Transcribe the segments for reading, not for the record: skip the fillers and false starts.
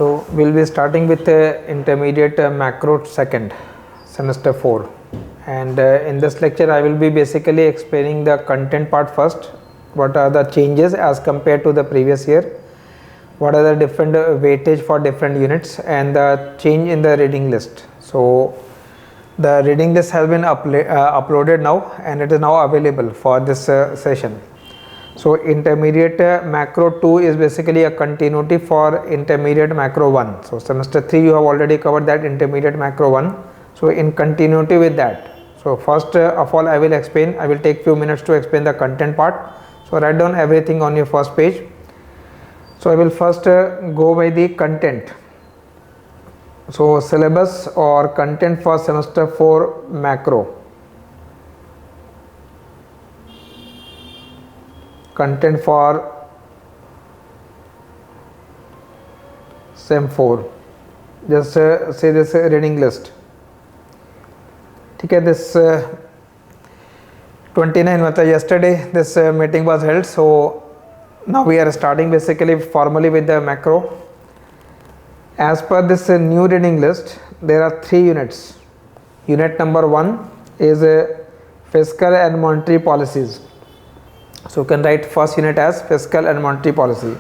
So we'll be starting with intermediate macro second, semester 4, and in this lecture I will be basically explaining the content part first. What are the changes as compared to the previous year, what are the different weightage for different units, and the change in the reading list. So the reading list has been uploaded now, and it is now available for this session. So intermediate macro 2 is basically a continuity for intermediate macro 1. So semester 3 you have already covered that intermediate macro 1. So in continuity with that, so first of all I will take few minutes to explain the content part. So write down everything on your first page. So I will first go by the content. So syllabus or content for semester 4 macro. Content for sem 4, just say this reading list. Okay, this 29 yesterday this meeting was held, so now we are starting basically formally with the macro. As per this new reading list, there are 3 units. Unit number 1 is fiscal and monetary policies. So you can write first unit as fiscal and monetary policy.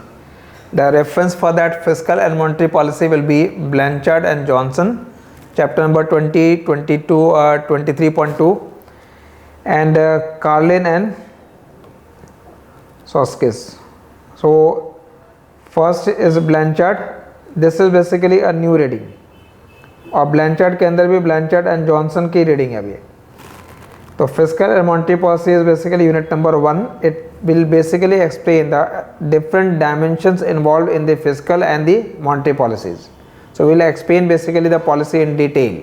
The reference for that fiscal and monetary policy will be Blanchard and Johnson, chapter number 20, 22, 23.2, and Carlin and Soskis. So first is Blanchard. This is basically a new reading, और Blanchard के अंदर भी Blanchard and Johnson की reading है अभी. So fiscal and monetary policy is basically unit number 1. It will basically explain the different dimensions involved in the fiscal and the monetary policies. So we will explain basically the policy in detail.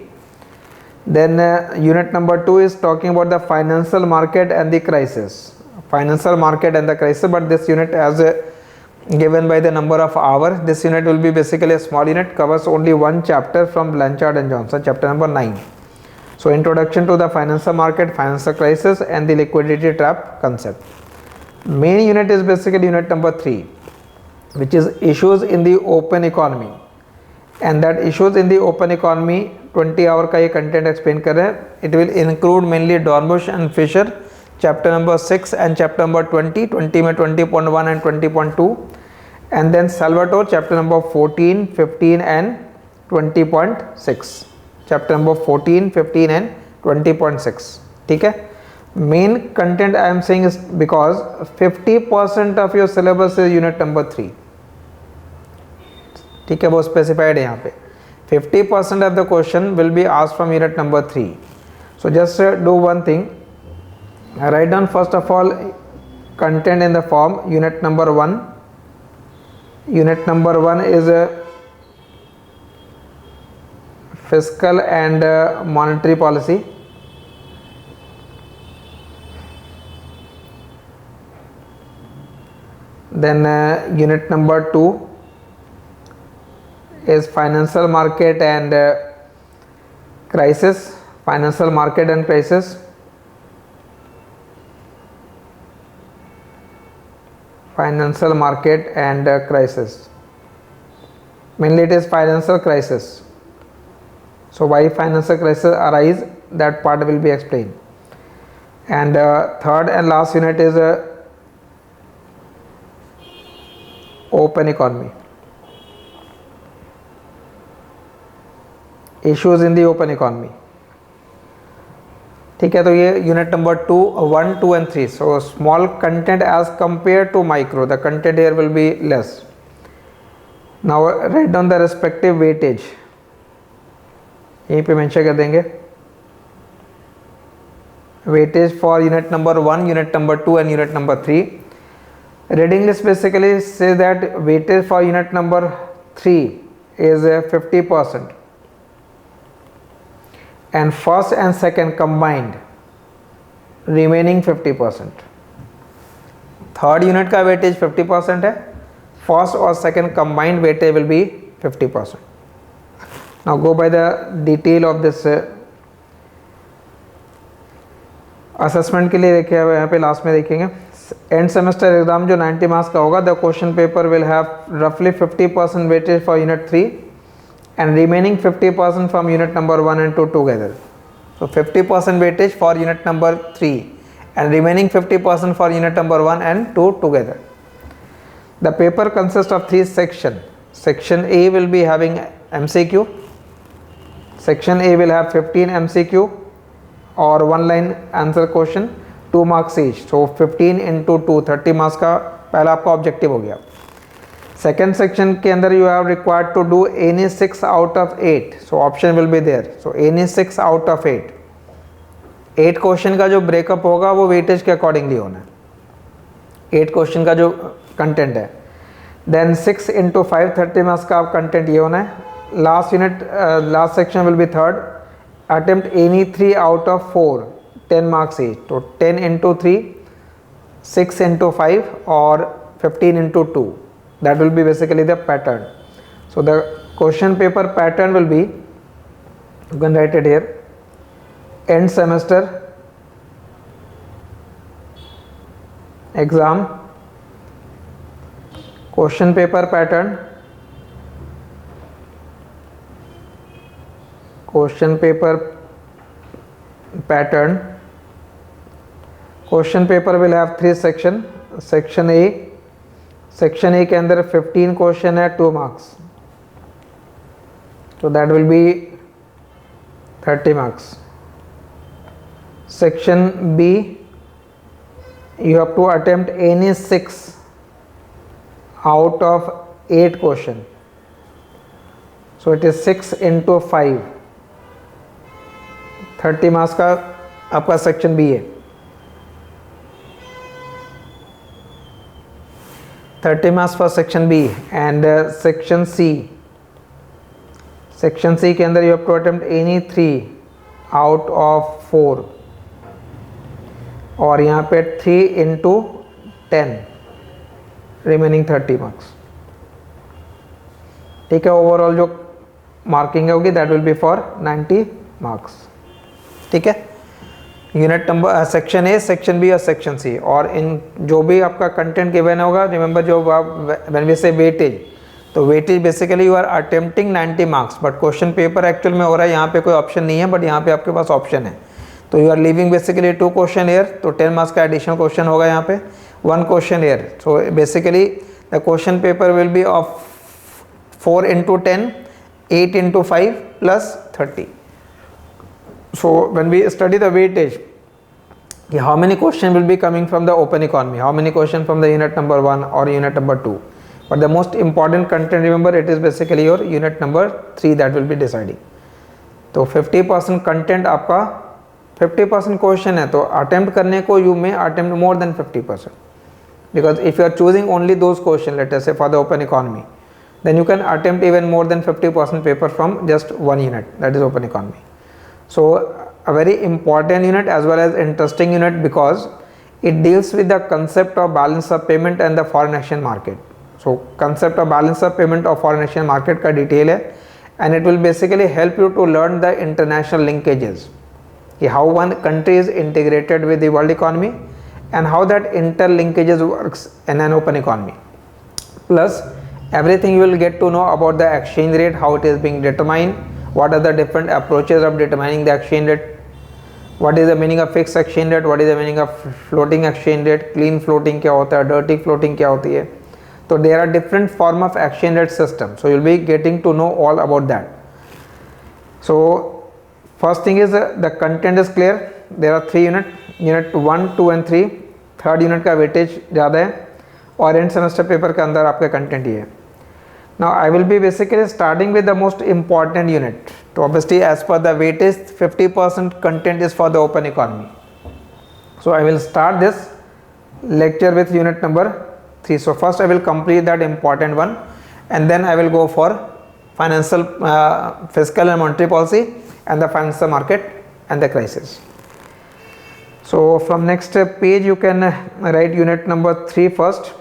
Then unit number 2 is talking about the financial market and the crisis. Financial market and the crisis, but this unit as given by the number of hours, this unit will be basically a small unit, covers only one chapter from Blanchard and Johnson, chapter number 9. So introduction to the financial market, financial crisis, and the liquidity trap concept. Main unit is basically unit number 3, which is issues in the open economy, and that issues in the open economy 20 hour का ये content explain कर रहे हैं. It will include mainly Dornbush and Fisher, chapter number 6 and chapter number 20. 20 में 20.1 and 20.2, and then Salvatore, chapter number 14, 15 and 20.6. Chapter number 14, 15 and 20.6. ठीक है. Main content I am saying is because 50% of your syllabus is unit number 3. ठीक है, वो specified है यहाँ पे. 50% of the question will be asked from unit number 3. So just do one thing, write down first of all content in the form unit number 1. Unit number 1 is fiscal and monetary policy. Then unit number 2 is financial market and crisis. Financial market and crisis. Financial market and crisis. Mainly it is financial crisis. So why financial crisis arise, that part will be explained. And third and last unit is open economy. Issues in the open economy. ठीक है, तो ये unit number 2, 1, 2 and 3. So small content as compared to micro. The content here will be less. Now write down the respective weightage. यहीं पे mention कर देंगे. Weightage for unit number 1, unit number 2 and unit number 3. Reading list basically say that weightage for unit number 3 is 50%, and first and second combined remaining 50%. Third unit का weightage 50% है, first और second combined weightage will be 50%. Now go by the detail of this assessment के लिए देखिए, अब यहाँ पे last में देखेंगे एंड सेमेस्टर एग्जाम जो 90 मार्क्स का होगा, the question paper will have रफली 50% weightage for unit 3 and remaining 50% from unit number 1 and 2 together. So 50% weightage for unit number 3 and remaining 50% for unit number 1 and 2 together. The paper consists of 3 sections. Section A will be having MCQ. Section A will have 15 MCQ or one line answer question, 2 marks each. So 15 into 2 30 marks का पहला आपका objective हो गया. Second section के अंदर you have required to do any 6 out of 8. So option will be there. So any 6 out of 8. 8 question का जो breakup होगा वो वेटेज के अकॉर्डिंगली होना है. 8 क्वेश्चन का जो कंटेंट है, देन 6 इंटू 5 30 मार्क्स का कंटेंट ये होना है. Last unit last section will be third. Attempt any 3 out of 4 10 marks each. तो 10 इंटू 3 6 इंटू 5 और 15 into 2. That will be basically the pattern. So the question paper pattern will be, you can write it here, end semester exam question paper pattern, question paper pattern. Question paper will have 3 section. Section A, section A के अंदर 15 question है, 2 marks. तो that will be 30 marks. Section B, you have to attempt any 6 out of 8 question. So it is 6 into 5 30 marks का आपका section B है. 30 marks for section B. And section C, section C के अंदर you have to attempt any 3 out of 4 और यहाँ पे 3 into 10 remaining 30 marks. ठीक है. ओवरऑल जो मार्किंग होगी that will be for 90 marks. ठीक है. Unit number section A, section B और सेक्शन सी. और इन जो भी आपका कंटेंट गिवन होगा, रिमेंबर जो व्हेन वी से वेटेज, तो weightage basically you are attempting 90 marks but question paper actual में हो रहा है. यहाँ पे कोई ऑप्शन नहीं है बट यहाँ पे आपके पास ऑप्शन है. तो you are leaving basically 2 question here. तो 10 मार्क्स का एडिशनल क्वेश्चन होगा यहाँ पे, 1 question air. So basically the question paper will be of 4 into 10, 8 into 5 plus 30. So when we study the weightage, how many question will be coming from the open economy, how many question from the unit number 1 or unit number 2, but the most important content, remember, it is basically your unit number 3 that will be deciding. तो 50% content आपका 50% question है, तो attempt करने को you may attempt more than 50%, because if you are choosing only those question, let us say for the open economy, then you can attempt even more than 50% paper from just one unit, that is open economy. So a very important unit as well as interesting unit because it deals with the concept of balance of payment and the foreign exchange market. So concept of balance of payment or foreign exchange market का detail है, and it will basically help you to learn the international linkages, how one country is integrated with the world economy and how that interlinkages works in an open economy. Plus everything you will get to know about the exchange rate, how it is being determined, what are the different approaches of determining the exchange rate, what is the meaning of fixed exchange rate, what is the meaning of floating exchange rate, clean floating क्या होता है, dirty floating क्या होती है. So there are different form of exchange rate system, so you'll be getting to know all about that. So first thing is the content is clear. There are 3 unit 1, 2 and 3. Third unit का weightage ज़्यादा है और end semester paper के अंदर आपका content ये है. Now I will be basically starting with the most important unit. So obviously as per the weightage 50% content is for the open economy. So I will start this lecture with unit number 3. So first I will complete that important one and then I will go for financial fiscal and monetary policy and the financial market and the crisis. So from next page you can write unit number 3 first.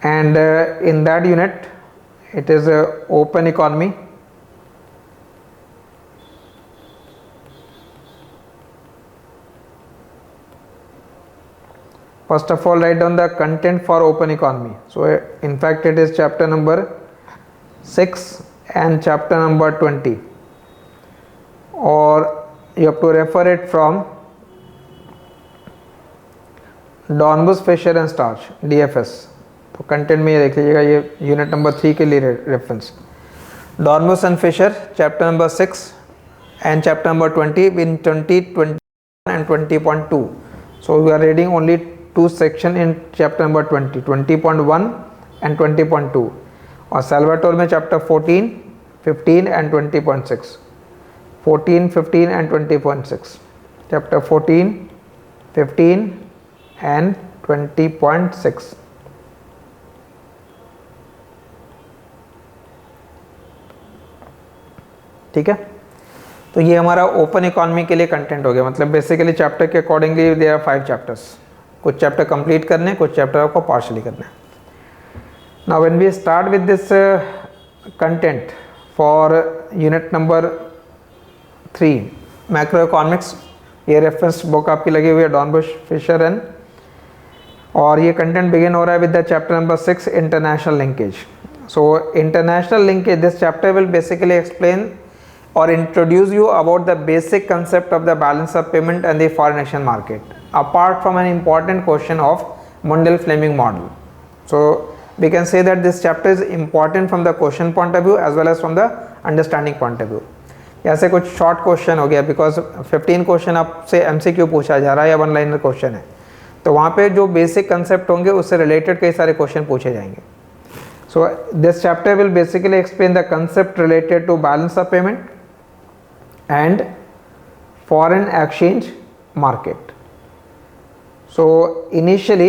And in that unit it is open economy. First of all, write down the content for open economy. So in fact it is chapter number 6 and chapter number 20, or you have to refer it from Dornbusch Fischer and Startz DFS. तो content में ये देख लीजिएगा, ये unit number 3 के लिए reference. Dornbusch and Fischer chapter number 6 and chapter number 20 in 2021 and 20.2. So we are reading only two section in chapter number 20.1 and 20.2. और सैल्वाटोर में chapter 14, 15 and 20.6. 14, 15 and 20.6. chapter 14, 15 and 20.6. ठीक है, तो ये हमारा ओपन इकोनॉमी के लिए कंटेंट हो गया. मतलब बेसिकली चैप्टर के अकॉर्डिंगली देयर आर 5 चैप्टर्स. कुछ चैप्टर कंप्लीट करने, कुछ चैप्टर आपको पार्शली करना है. Now when we start with this content for unit number 3 macro economics, ये रेफरेंस बुक आपकी लगी हुई है डॉर्मस फिशर एंड, और ये कंटेंट बिगिन हो रहा है with the chapter number 6 international linkage. So international linkage, this chapter will basically explain or introduce you about the basic concept of the balance of payment and the foreign exchange market, apart from an important question of Mundell-Fleming model. So we can say that this chapter is important from the question point of view as well as from the understanding point of view. ऐसे कुछ short question हो गया, because 15 question आपसे MCQ पूछा जा रहा है या वन लाइनर क्वेश्चन है, तो वहाँ पे जो बेसिक कंसेप्ट होंगे उससे रिलेटेड कई सारे क्वेश्चन पूछे जाएंगे. So this chapter will basically explain the concept related to balance of payment and foreign exchange market. So initially,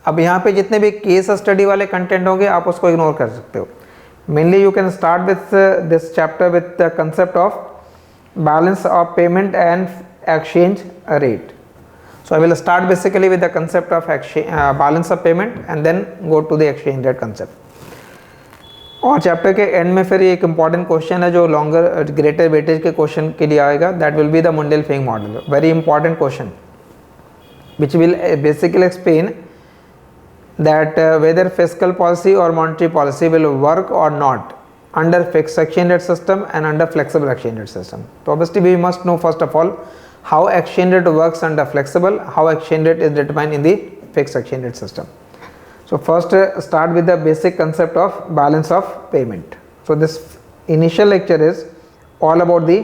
अब यहाँ पे जितने भी केस स्टडी वाले कंटेंट होंगे आप उसको इग्नोर कर सकते हो. Mainly you can start with this chapter with the concept of balance of payment and exchange rate. So I will start basically with the concept of balance of payment and then go to the exchange rate concept. और chapter के end में फिर एक important question है जो longer greater weightage के question के लिए आएगा, that will be the Mundell Fleming model. Very important question which will basically explain that whether fiscal policy or monetary policy will work or not under fixed exchange rate system and under flexible exchange rate system. तो obviously we must know first of all how exchange rate works under flexible, how exchange rate is determined in the fixed exchange rate system. So first start with the basic concept of balance of payment. So this initial lecture is all about the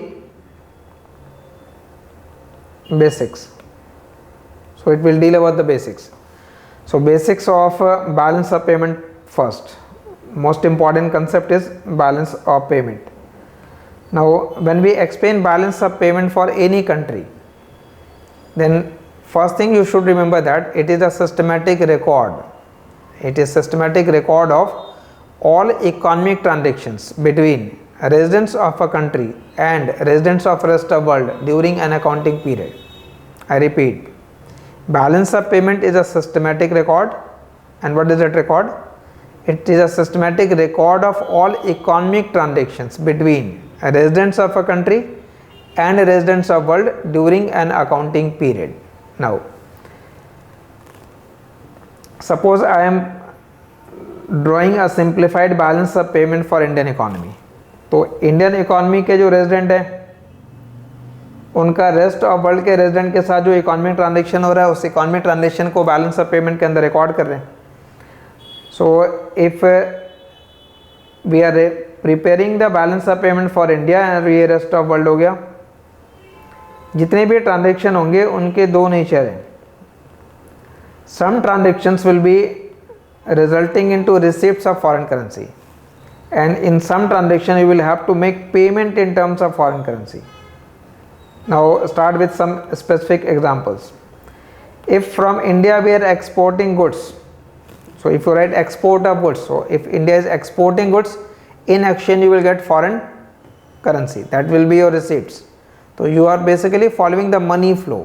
basics. So it will deal about the basics. So basics of balance of payment first. Most important concept is balance of payment. Now when we explain balance of payment for any country, then first thing you should remember that it is a systematic record. It is systematic record of all economic transactions between residents of a country and residents of rest of world during an accounting period. I repeat, balance of payment is a systematic record. And what is that record? It is a systematic record of all economic transactions between residents of a country and residents of world during an accounting period. Now suppose I am drawing a simplified balance of payment for Indian economy. तो Indian economy के जो resident है उनका rest of world के resident के साथ जो economic transaction हो रहा है उस इकोनॉमिक ट्रांजेक्शन को बैलेंस ऑफ पेमेंट के अंदर रिकॉर्ड कर रहे हैं. So if we are preparing the balance of payment for India and ये रेस्ट ऑफ वर्ल्ड हो गया, जितने भी ट्रांजेक्शन होंगे उनके दो नेचर हैं. Some transactions will be resulting into receipts of foreign currency, and in some transaction you will have to make payment in terms of foreign currency. Now start with some specific examples. If from India we are exporting goods, so if you write export of goods, so if India is exporting goods, in exchange you will get foreign currency, that will be your receipts. So you are basically following the money flow.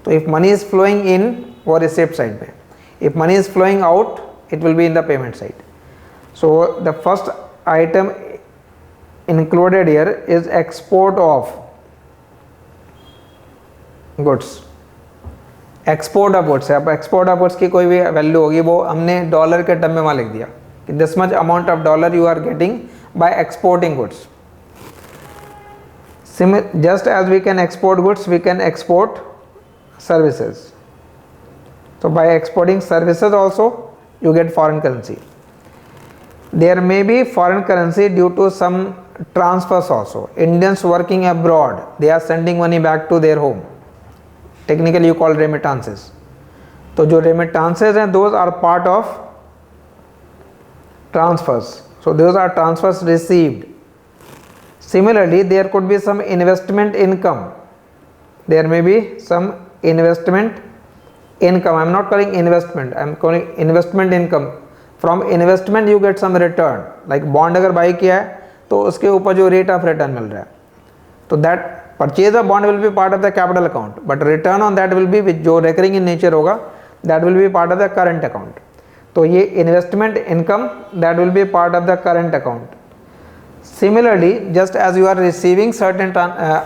So if money is flowing in, वो receipt side पे, if money is flowing out it will be in the payment side. So the first item included here is export of goods. Export of goods है, अब export of goods की कोई भी value होगी वो हमने dollar के टर्म में वहाँ लिख दिया कि this much amount of dollar you are getting by exporting goods. Just as we can export goods, we can export services. So by exporting services also you get foreign currency. There may be foreign currency due to some transfers also. Indians working abroad, they are sending money back to their home. Technically you call remittances. तो जो remittances हैं those are part of transfers. So those are transfers received. Similarly, there could be some investment income. There may be some investment income. I am not calling investment. I am calling investment income. From investment you get some return. Like bond अगर buy किया है तो उसके ऊपर जो rate of return मिल रहा है, तो that purchase of bond will be part of the capital account. But return on that will be जो recurring in nature होगा, that will be part of the current account. तो ये investment income that will be part of the current account. Similarly, just as you are receiving certain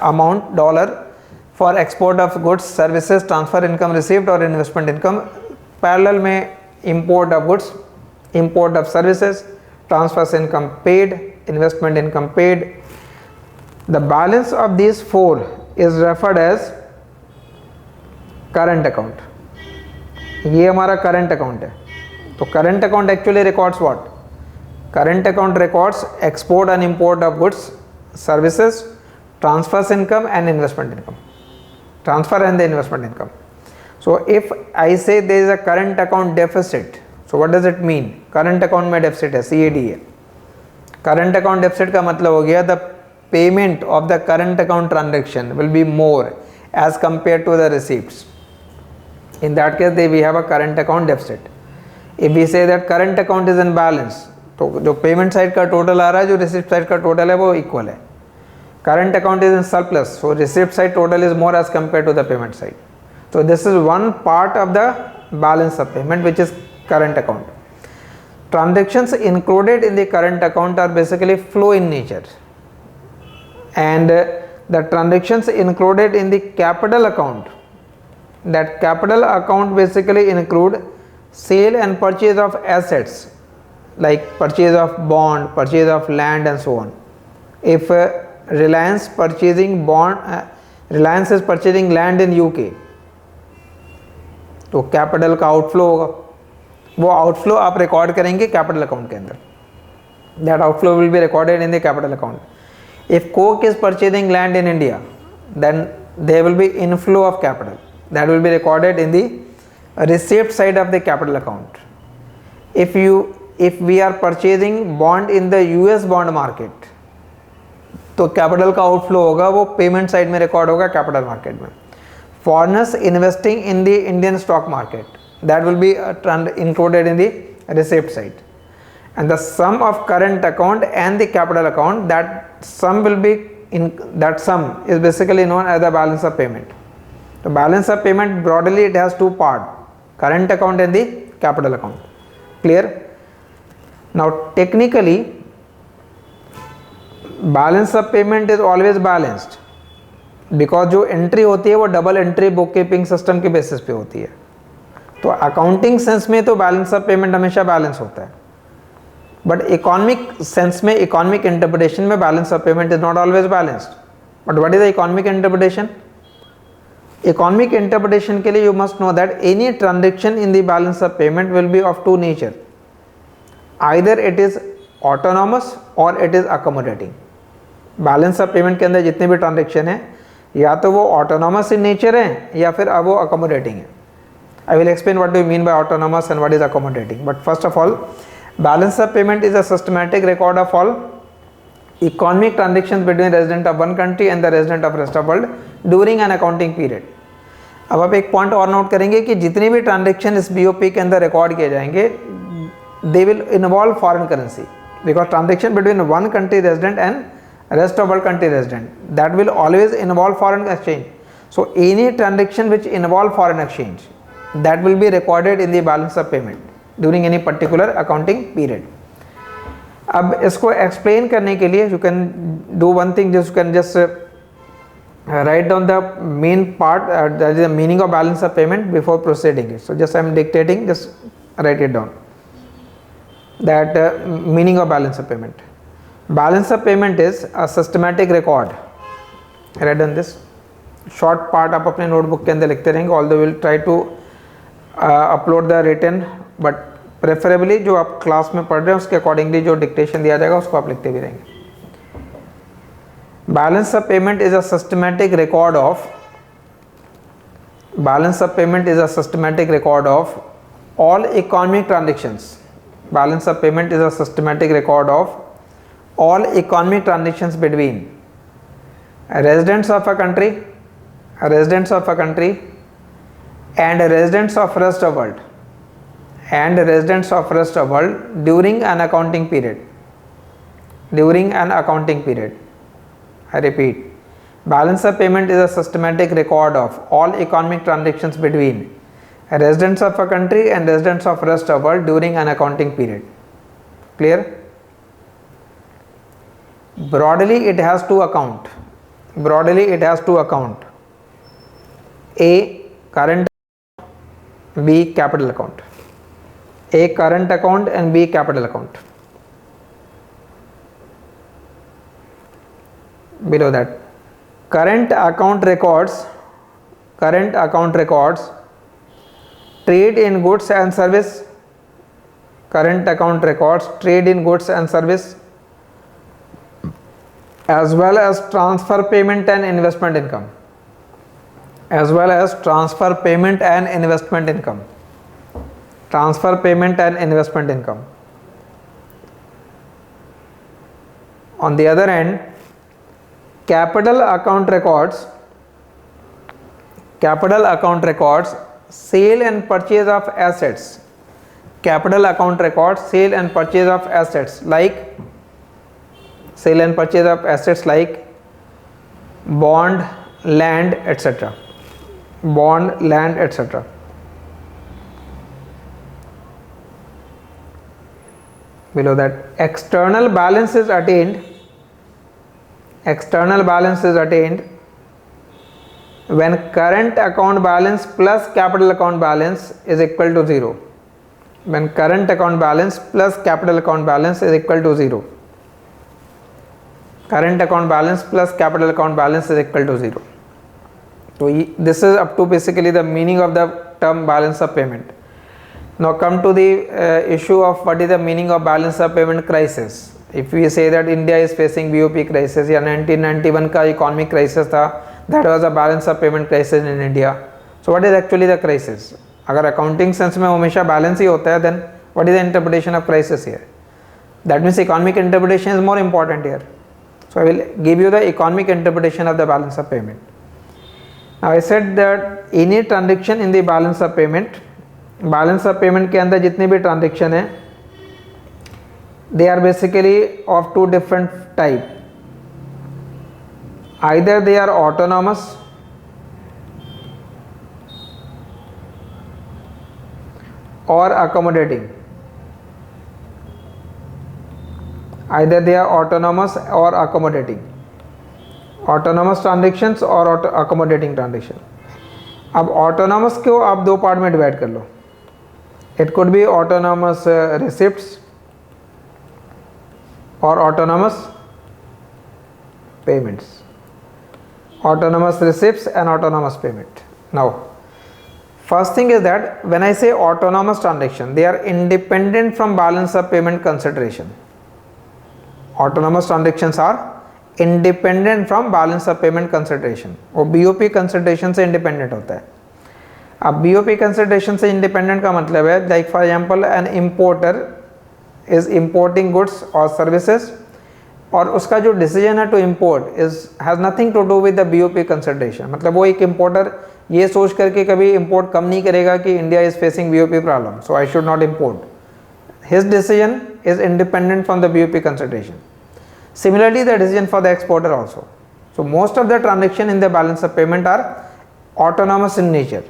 amount dollar for export of goods, services, transfer income received or investment income, parallel में import of goods, import of services, transfers income paid, investment income paid. The balance of these four is referred as current account. ये हमारा current account है. तो current account actually records what? Current account records export and import of goods, services, transfers income and investment income. Transfer and the investment income. So if I say there is a current account deficit, so what does it mean? Current account में deficit है, CAD है. Current account deficit का मतलब हो गया the payment of the current account transaction will be more as compared to the receipts. In that case we have a current account deficit. If we say that current account is in balance, तो जो payment side का total आ रहा है जो receipt side का total है वो equal है. Current account is in surplus, so receipt side total is more as compare to the payment side. So this is one part of the balance of payment, which is current account. Transactions included in the current account are basically flow in nature, and the transactions included in the capital account, that capital account basically include sale and purchase of assets like purchase of bond, purchase of land and so on. If Reliance purchasing bond, Reliance is purchasing land in UK, तो capital का outflow होगा, वो outflow आप record करेंगे capital account के अंदर. That outflow will be recorded in the capital account. If Coke is purchasing land in India, then there will be inflow of capital, that will be recorded in the receipt side of the capital account. If we are purchasing bond in the US bond market, तो capital का outflow होगा वो payment side में record होगा capital market में. Foreigners investing in the Indian stock market, that will be included in the receipt side. And the sum of current account and the capital account, that sum will be that sum is basically known as the balance of payment. The balance of payment broadly it has two parts, current account and the capital account. Clear? Now technically balance of payment is always balanced, because जो entry होती है वो double entry book keeping system के basis पे होती है. तो accounting sense में तो बैलेंस ऑफ पेमेंट हमेशा बैलेंस होता है, बट इकोनॉमिक सेंस में, इकोनॉमिक इंटरप्रिटेशन में balance of payment is not always balanced. But what is the economic interpretation? Economic interpretation के लिए you must know that any transaction in the balance of payment will be of to nature, either it is autonomous or it is accommodating. Balance of payment के अंदर जितने भी transaction है या तो वो ऑटोनॉमस इन नेचर है या फिर अब वो अकोमोडेटिंग है. आई will explain what do you mean by autonomous and what is accommodating. But first of all, balance of payment is a systematic record of all economic transactions between resident of one country and the resident of rest of world during an accounting period. अब आप एक point और note करेंगे कि जितनी भी transaction इस BOP के अंदर रिकॉर्ड किए जाएंगे, they will involve foreign currency, because transaction between one country resident and rest of world country resident, that will always involve foreign exchange. So any transaction which involve foreign exchange, that will be recorded in the balance of payment during any particular accounting period. अब इसको explain करने के लिए you can do one thing, just you can just write down the main part, that is the meaning of balance of payment before proceeding it. So just I am dictating, just write it down. That meaning of balance of payment. Balance of payment is a systematic record. Write down this. Short part आप अपने notebook के अंदर लिखते रहेंगे, although will try to upload the written, but preferably जो आप class में पढ़ रहे हैं उसके अकॉर्डिंगली जो डिक्टेशन दिया जाएगा उसको आप लिखते भी रहेंगे. Balance of payment is a systematic record of, balance of payment is a systematic record of all economic transactions. Balance of payment is a systematic record of all economic transactions between residents of a country and residents of rest of world during an accounting period. I repeat, balance of payment is a systematic record of all economic transactions between residents of a country and residents of rest of world during an accounting period. Clear? Broadly it has two account. A, current, B, capital account. A, current account and B, capital account. Below that, current account records trade in goods and service. Current account records trade in goods and service, as well as transfer payment and investment income. Transfer payment and investment income. On the other hand, capital account records sale and purchase of assets. Capital account records sale and purchase of assets like bond, land, etc. Below that, external balance is attained when current account balance plus capital account balance is equal to 0. When current account balance plus capital account balance is equal to 0. Current account balance plus capital account balance is equal to 0. So this is up to basically the meaning of the term balance of payment. Now come to the issue of what is the meaning of balance of payment crisis. If we say that India is facing BOP crisis या 1991 का economic crisis था, that was a balance of payment crisis in India. So what is actually the crisis? अगर accounting sense में हमेशा balance ही होता है, then what is the interpretation of crisis here? That means economic interpretation is more important here. So I will give you the economic interpretation of the balance of payment. Now I said that any transaction in the balance of payment के अंदर जितने भी transaction है, they are basically of two different type. Either they are autonomous or accommodating. Either they are autonomous or accommodating. Autonomous transactions और accommodating transaction. अब autonomous को आप दो पार्ट में डिवाइड कर लो. It could be autonomous receipts or autonomous payments. Autonomous receipts and autonomous payment. Now, first thing is that when I say autonomous transaction, they are independent from balance of payment consideration. Autonomous transactions are independent from balance of payment consideration. वो BOP consideration से independent होता है. अब BOP consideration से independent का मतलब है, like for example an importer is importing goods or services और उसका जो decision है to import has nothing to do with the BOP consideration. मतलब वो एक importer ये सोच करके कभी import कम नहीं करेगा कि India is facing BOP problem, so I should not import. His decision is independent from the BOP consideration. Similarly, the decision for the exporter also. So most of the transaction in the balance of payment are autonomous in nature.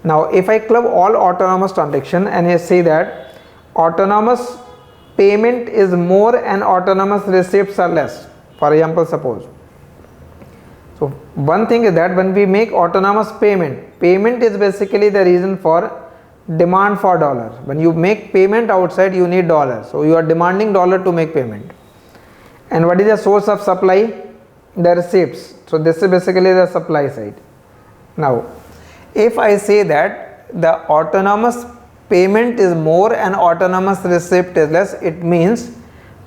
Now if I club all autonomous transaction and I say that autonomous payment is more and autonomous receipts are less, for example suppose, so So one thing is that when we make autonomous payment, payment is basically the reason for demand for dollar. When you make payment outside, you need dollar, so you are demanding dollar to make payment. And what is the source of supply? The receipts. So this is basically the supply side. Now if I say that the autonomous payment is more and autonomous receipt is less, it means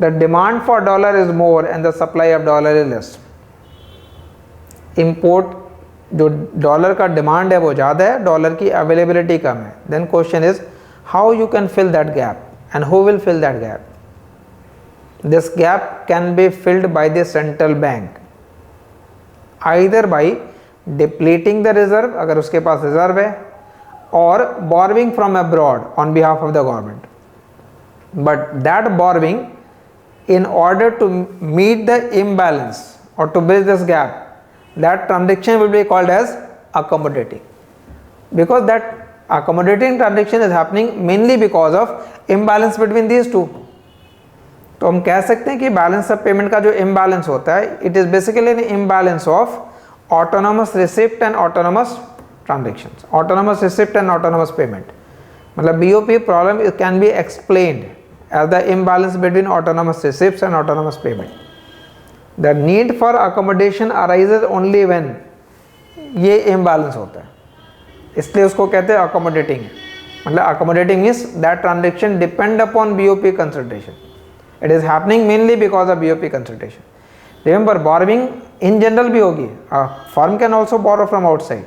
the demand for dollar is more and the supply of dollar is less. Import जो dollar का demand है वो ज़्यादा है, dollar की availability कम है. Then question is how you can fill that gap and who will fill that gap. This gap can be filled by the central bank, either by depleting the reserve, अगर उसके पास reserve है, और borrowing from abroad on behalf of the government. But that borrowing, in order to meet the imbalance or to bridge this gap, that transaction will be called as accommodating, because that accommodating transaction is happening mainly because of imbalance between these two. तो हम कह सकते हैं कि balance of payment का जो imbalance होता है, it is basically an imbalance of autonomous receipt and autonomous transactions, autonomous receipt and autonomous payment. मतलब BOP problem can be explained as the imbalance between autonomous receipts and autonomous payment. The need for accommodation arises only when ये imbalance होता है, इसलिए उसको कहते हैं accommodating. मतलब accommodating means that transaction depend upon BOP consultation. It is happening mainly because of BOP consultation. Remember, borrowing in general भी होगी. A firm can also borrow from outside,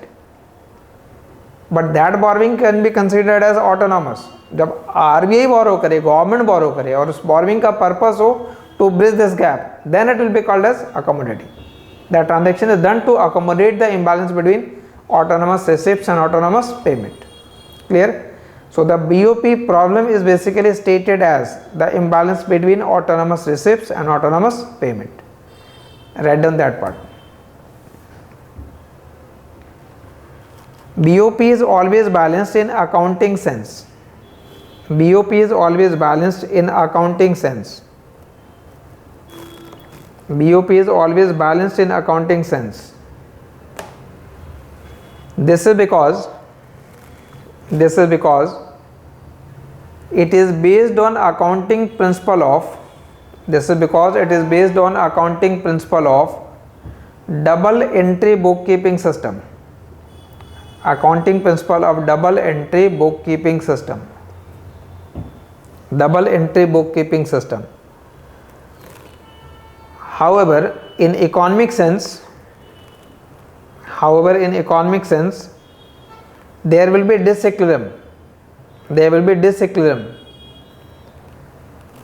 but that borrowing can be considered as autonomous. जब RBI borrow करे, government borrow करे और उस borrowing का purpose हो to bridge this gap, then it will be called as accommodating. That transaction is done to accommodate the imbalance between autonomous receipts and autonomous payment. Clear? So the BOP problem is basically stated as the imbalance between autonomous receipts and autonomous payment. Write down that part. BOP is always balanced in accounting sense. BOP is always balanced in accounting sense. BOP is always balanced in accounting sense. This is because it is based on accounting principle of double entry bookkeeping system. Accounting principle of double entry bookkeeping system. Double entry bookkeeping system. However, in economic sense, there will be disequilibrium.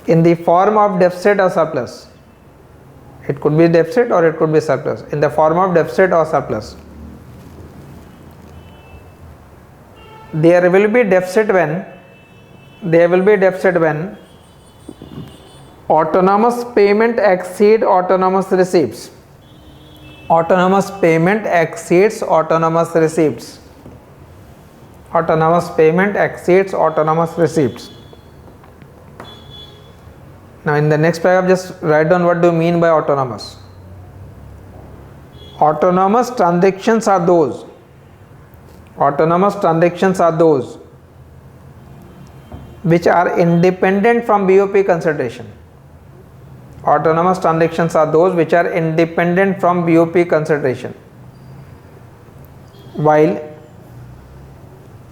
In the form of deficit or surplus. It could be deficit or it could be surplus. In the form of deficit or surplus. There will be deficit when autonomous payment exceed autonomous receipts. Autonomous payment exceeds autonomous receipts. Autonomous payment exceeds autonomous receipts. Now in the next paragraph, just write down what do you mean by autonomous. Autonomous transactions are those which are independent from BOP consideration. Autonomous transactions are those which are independent from BOP consideration, while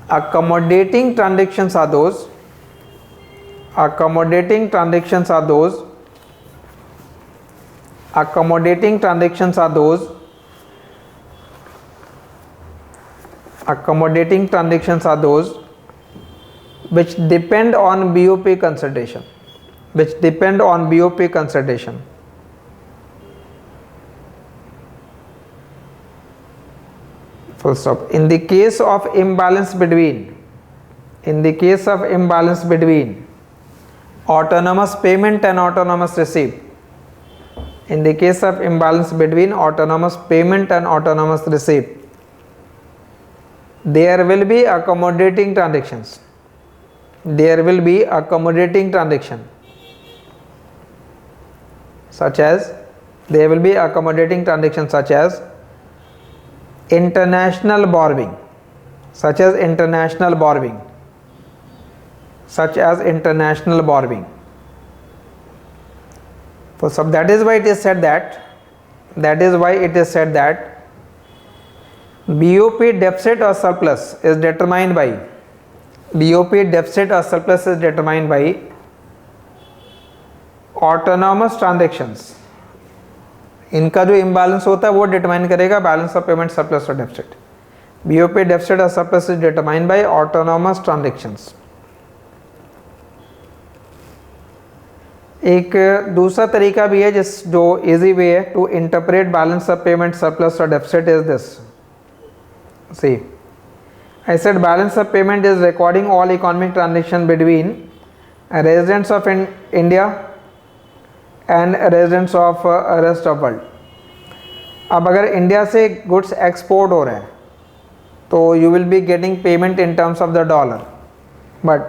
accommodating transactions are those which depend on BOP consideration. Full stop. In the case of imbalance between autonomous payment and autonomous receipt, there will be accommodating transactions. Such as international borrowing, such as international borrowing, such as international borrowing. So that is why it is said that BOP deficit or surplus is determined by autonomous transactions. इनका जो imbalance होता है वो determine करेगा balance of payment, surplus और deficit. BOP deficit और surplus is determined by autonomous transactions. एक दूसरा तरीका भी है जो इजी वे है to interpret balance of payment, surplus और deficit is this. See, I said balance of payment is recording all economic transaction between residents of India and residents of rest of world. अब अगर India से goods export हो रहे हैं तो you will be getting payment in terms of the dollar, but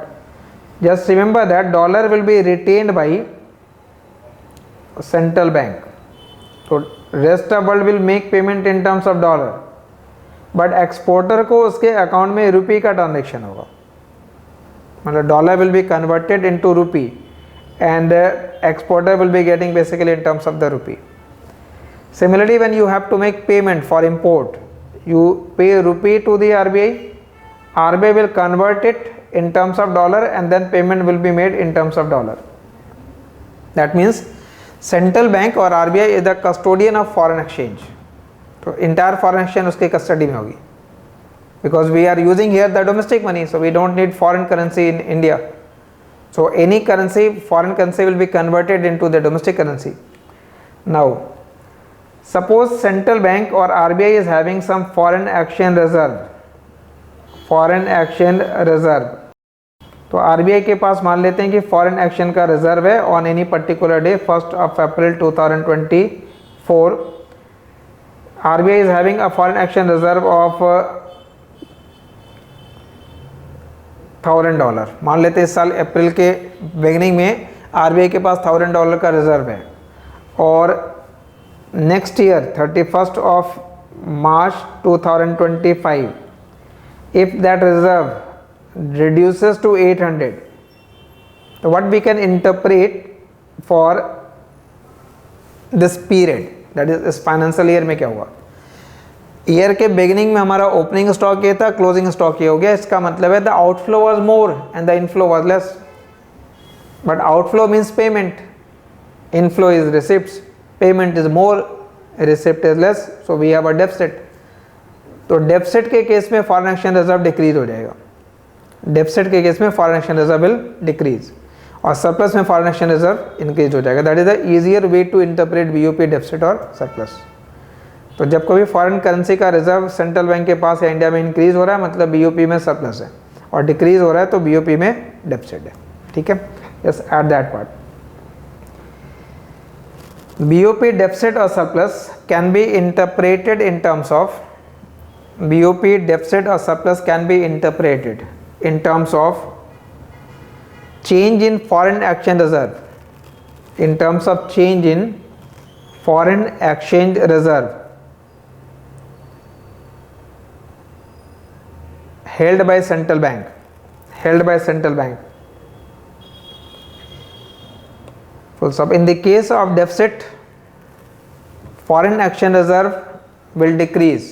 just remember that dollar will be retained by central bank. तो rest of world will make payment in terms of dollar, but exporter को उसके account में rupee का transaction होगा. मतलब dollar will be converted into rupee and exporter will be getting basically in terms of the rupee. Similarly when you have to make payment for import, you pay rupee to the RBI, RBI will convert it in terms of dollar and then payment will be made in terms of dollar. That means central bank or RBI is the custodian of foreign exchange. तो entire foreign exchange उसके custody में होगी, because we are using here the domestic money, so we don't need foreign currency in India. So any currency, foreign currency will be converted into the domestic currency. Now suppose central bank or RBI is having some foreign exchange reserve. तो RBI के पास मान लेते हैं कि foreign exchange का reserve है on any particular day 1st of April 2024. RBI is having a foreign exchange reserve of $1,000. मान लेते हैं इस साल अप्रैल के बिगनिंग में RBI के पास $1,000 का रिजर्व है, और next year 31st of March 2025 if that reserve reduces to 800, so what we can interpret for this period, that is इस फाइनेंशियल ईयर में क्या हुआ. ईयर के बिगिनिंग में हमारा ओपनिंग स्टॉक ये था, क्लोजिंग स्टॉक ये हो गया. इसका मतलब है the outflow was more and the inflow was less, but outflow means payment, inflow is receipts, payment is more, receipt is less, so we have a deficit. तो deficit के केस में foreign exchange reserve decrease हो जाएगा. Deficit के case में foreign exchange reserve will decrease, और surplus में foreign exchange reserve increase हो जाएगा. That is the easier way to interpret BOP deficit और सरप्लस. तो जब कभी फॉरेन करेंसी का रिजर्व सेंट्रल बैंक के पास या इंडिया में इंक्रीज हो रहा है, मतलब बीओपी में सरप्लस है, और डिक्रीज हो रहा है तो बीओपी में डेफिसिट है. ठीक है, yes, at that part. BOP deficit or surplus can be interpreted in terms of BOP deficit or surplus can be interpreted in terms of change in foreign exchange reserve, in terms of change in foreign exchange reserve held by central bank. Full stop. In the case of deficit, foreign exchange reserve will decrease.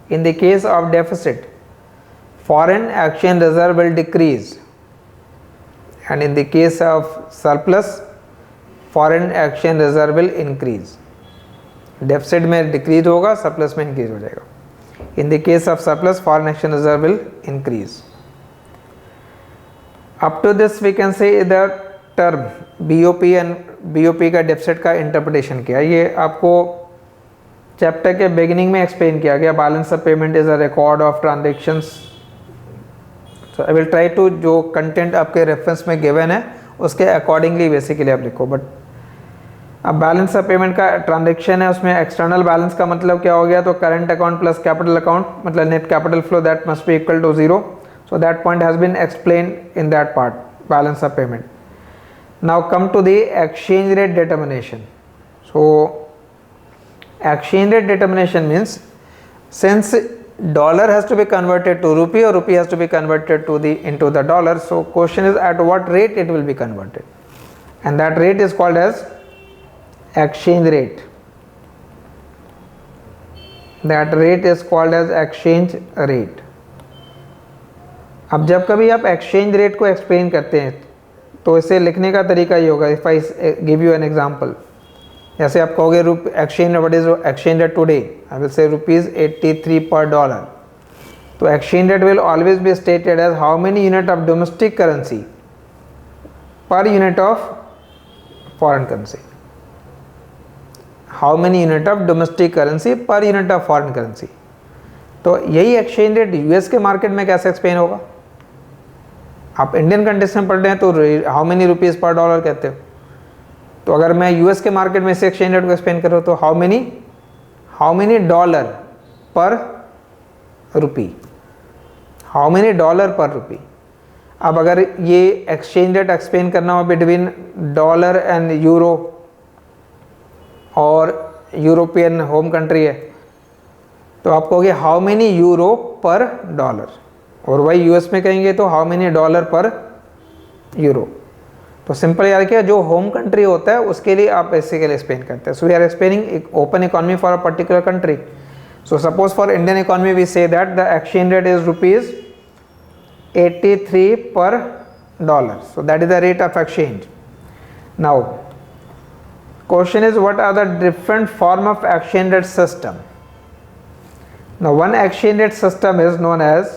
In the case of deficit, foreign exchange reserve will decrease. And in the case of surplus, foreign exchange reserve will increase. Deficit में decrease होगा, surplus में increase हो जाएगा. In the case of surplus, foreign exchange reserve will increase. Up to this we can say the term BOP and BOP का deficit का interpretation किया. ये आपको चैप्टर के बिगिनिंग में एक्सप्लेन किया गया. Balance of payment is a record of transactions. So I will try to, जो कंटेंट आपके रेफरेंस में गिवन है उसके अकॉर्डिंगली बेसिकली आप लिखो. बट अब बैलेंस ऑफ पेमेंट का ट्रांजेक्शन है, उसमें एक्सटर्नल बैलेंस का मतलब क्या हो गया, तो current account plus capital account, मतलब net capital flow that must be equal to 0. So that point has been explain in that part, balance of payment. Now come to the exchange rate determination. So exchange rate determination means Since dollar has to be converted to rupee or rupee has to be converted to into the dollar, so question is at what rate it will be converted, and that rate is called as exchange rate. That rate is called as exchange rate. अब जब कभी आप exchange rate को explain करते हैं तो इसे लिखने का तरीका ये होगा. If I give you an example, जैसे आप कहोगे exchange what is exchange rate today, I will say ₹83 per dollar. तो exchange rate will always be stated as how many unit of domestic currency per unit of foreign currency. How many unit of domestic currency per unit of foreign currency. तो यही exchange rate US के market में कैसे explain होगा. आप Indian condition पढ़ रहे हैं तो हाउ मेनी रुपीज़ पर डॉलर कहते हो. तो अगर मैं यूएस के मार्केट में से एक्सचेंज रेट को एक्सप्लेन करूँ तो हाउ मेनी डॉलर पर रुपी, हाउ मेनी डॉलर पर रुपी. अब अगर ये एक्सचेंज रेट एक्सप्लेन करना हो बिटवीन डॉलर एंड यूरो और यूरोपियन होम कंट्री है तो आप कहोगे हाउ मेनी यूरो पर डॉलर, और वही यूएस में कहेंगे तो हाउ मेनी डॉलर पर यूरो. तो सिंपल यार क्या, जो होम कंट्री होता है उसके लिए आप बेसिकली एक्सप्लेन करते हैं. So we are explaining open economy for a particular country. So suppose for Indian economy we say that the exchange rate is ₹83 per dollar. So that is the rate of exchange. Now question is what are the different form of exchange rate system. Now one exchange rate system is known as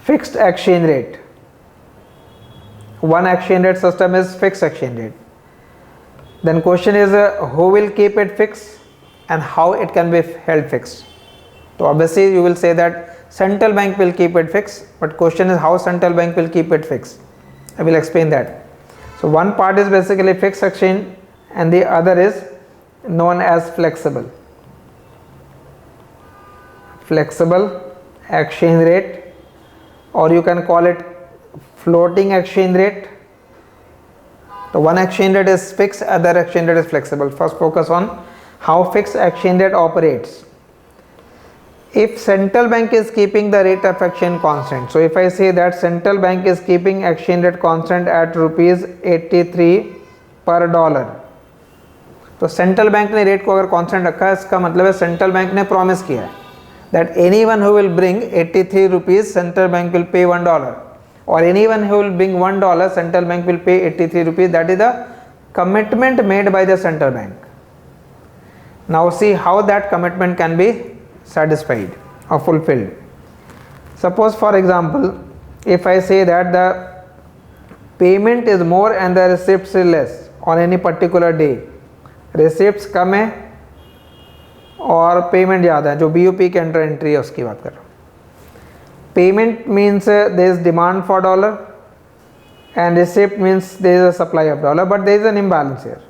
fixed exchange rate. One exchange rate system is fixed exchange rate. Then question is who will keep it fixed and how it can be held fixed. So obviously you will say that central bank will keep it fixed, but question is how central bank will keep it fixed. I will explain that. So one part is basically fixed exchange and the other is known as flexible exchange rate, or you can call it floating exchange rate. So one exchange rate is fixed, other exchange rate is flexible. First focus on how fixed exchange rate operates. If central bank is keeping the rate of exchange constant, so if I say that central bank is keeping exchange rate constant at ₹83 per dollar, तो central bank ने rate को अगर constant रखा है इसका मतलब है central bank ने प्रॉमिस किया है that anyone who will bring 83 rupees central bank will pay $1, or anyone who will bring $1 central bank will pay 83 rupees. That is the commitment made by the central bank. Now see how that commitment can be satisfied or fulfilled. Suppose for example if I say that the payment is more and the receipts is less on any particular day, receipts कम है और payment ज़्यादा है, जो BOP के under entry है उसकी बात कर रहा हूँ. Payment means there is demand for dollar and receipt means there is a supply of dollar, but there is an imbalance here.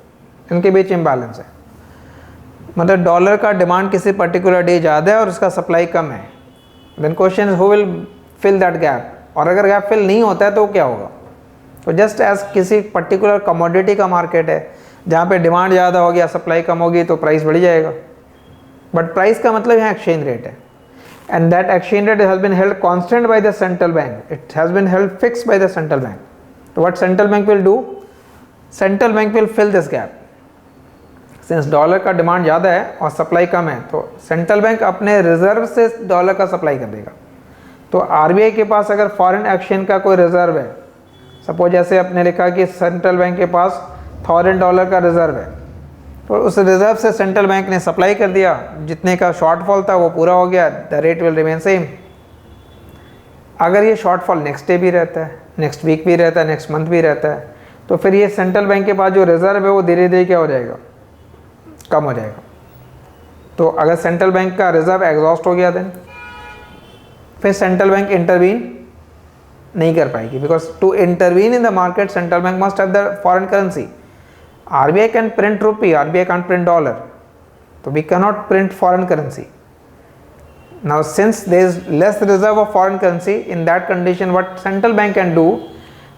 इनके बीच इम्बैलेंस है, मतलब डॉलर का डिमांड किसी पर्टिकुलर डे ज़्यादा है और उसका सप्लाई कम है. Then question is who will fill that gap, और अगर गैप फिल नहीं होता है तो क्या होगा. तो जस्ट एज किसी पर्टिकुलर कमोडिटी का मार्केट है जहाँ पे डिमांड ज़्यादा होगी या सप्लाई कम होगी तो प्राइस बढ़ जाएगा, बट प्राइस का मतलब यहाँ एक्सचेंज रेट है. And that exchange rate has been held constant by the central bank, it has been held fixed by the central bank. तो what central bank will do, central bank will fill this gap. Since dollar का demand ज़्यादा है और supply कम है तो central bank अपने reserve से डॉलर का सप्लाई कर देगा. तो आरबीआई के पास अगर फॉरेन एक्सचेंज का कोई रिजर्व है, सपोज जैसे आपने लिखा कि सेंट्रल बैंक के पास $1000 का रिजर्व है, तो उस रिजर्व से सेंट्रल बैंक ने सप्लाई कर दिया, जितने का शॉर्टफॉल था वो पूरा हो गया, the rate will remain same. अगर ये शॉर्टफॉल नेक्स्ट डे भी रहता है, नेक्स्ट वीक भी रहता है, नेक्स्ट मंथ भी रहता है, तो फिर ये सेंट्रल बैंक के पास जो रिजर्व है वो धीरे धीरे क्या हो जाएगा, कम हो जाएगा. तो अगर सेंट्रल बैंक का रिजर्व एग्जॉस्ट हो गया देन फिर सेंट्रल बैंक इंटरवीन नहीं कर पाएगी, because to intervene in the market central bank must have the foreign currency. RBI can print rupee, RBI can't print dollar, so we cannot print foreign currency. Now since there is less reserve of foreign currency, in that condition what central bank can do,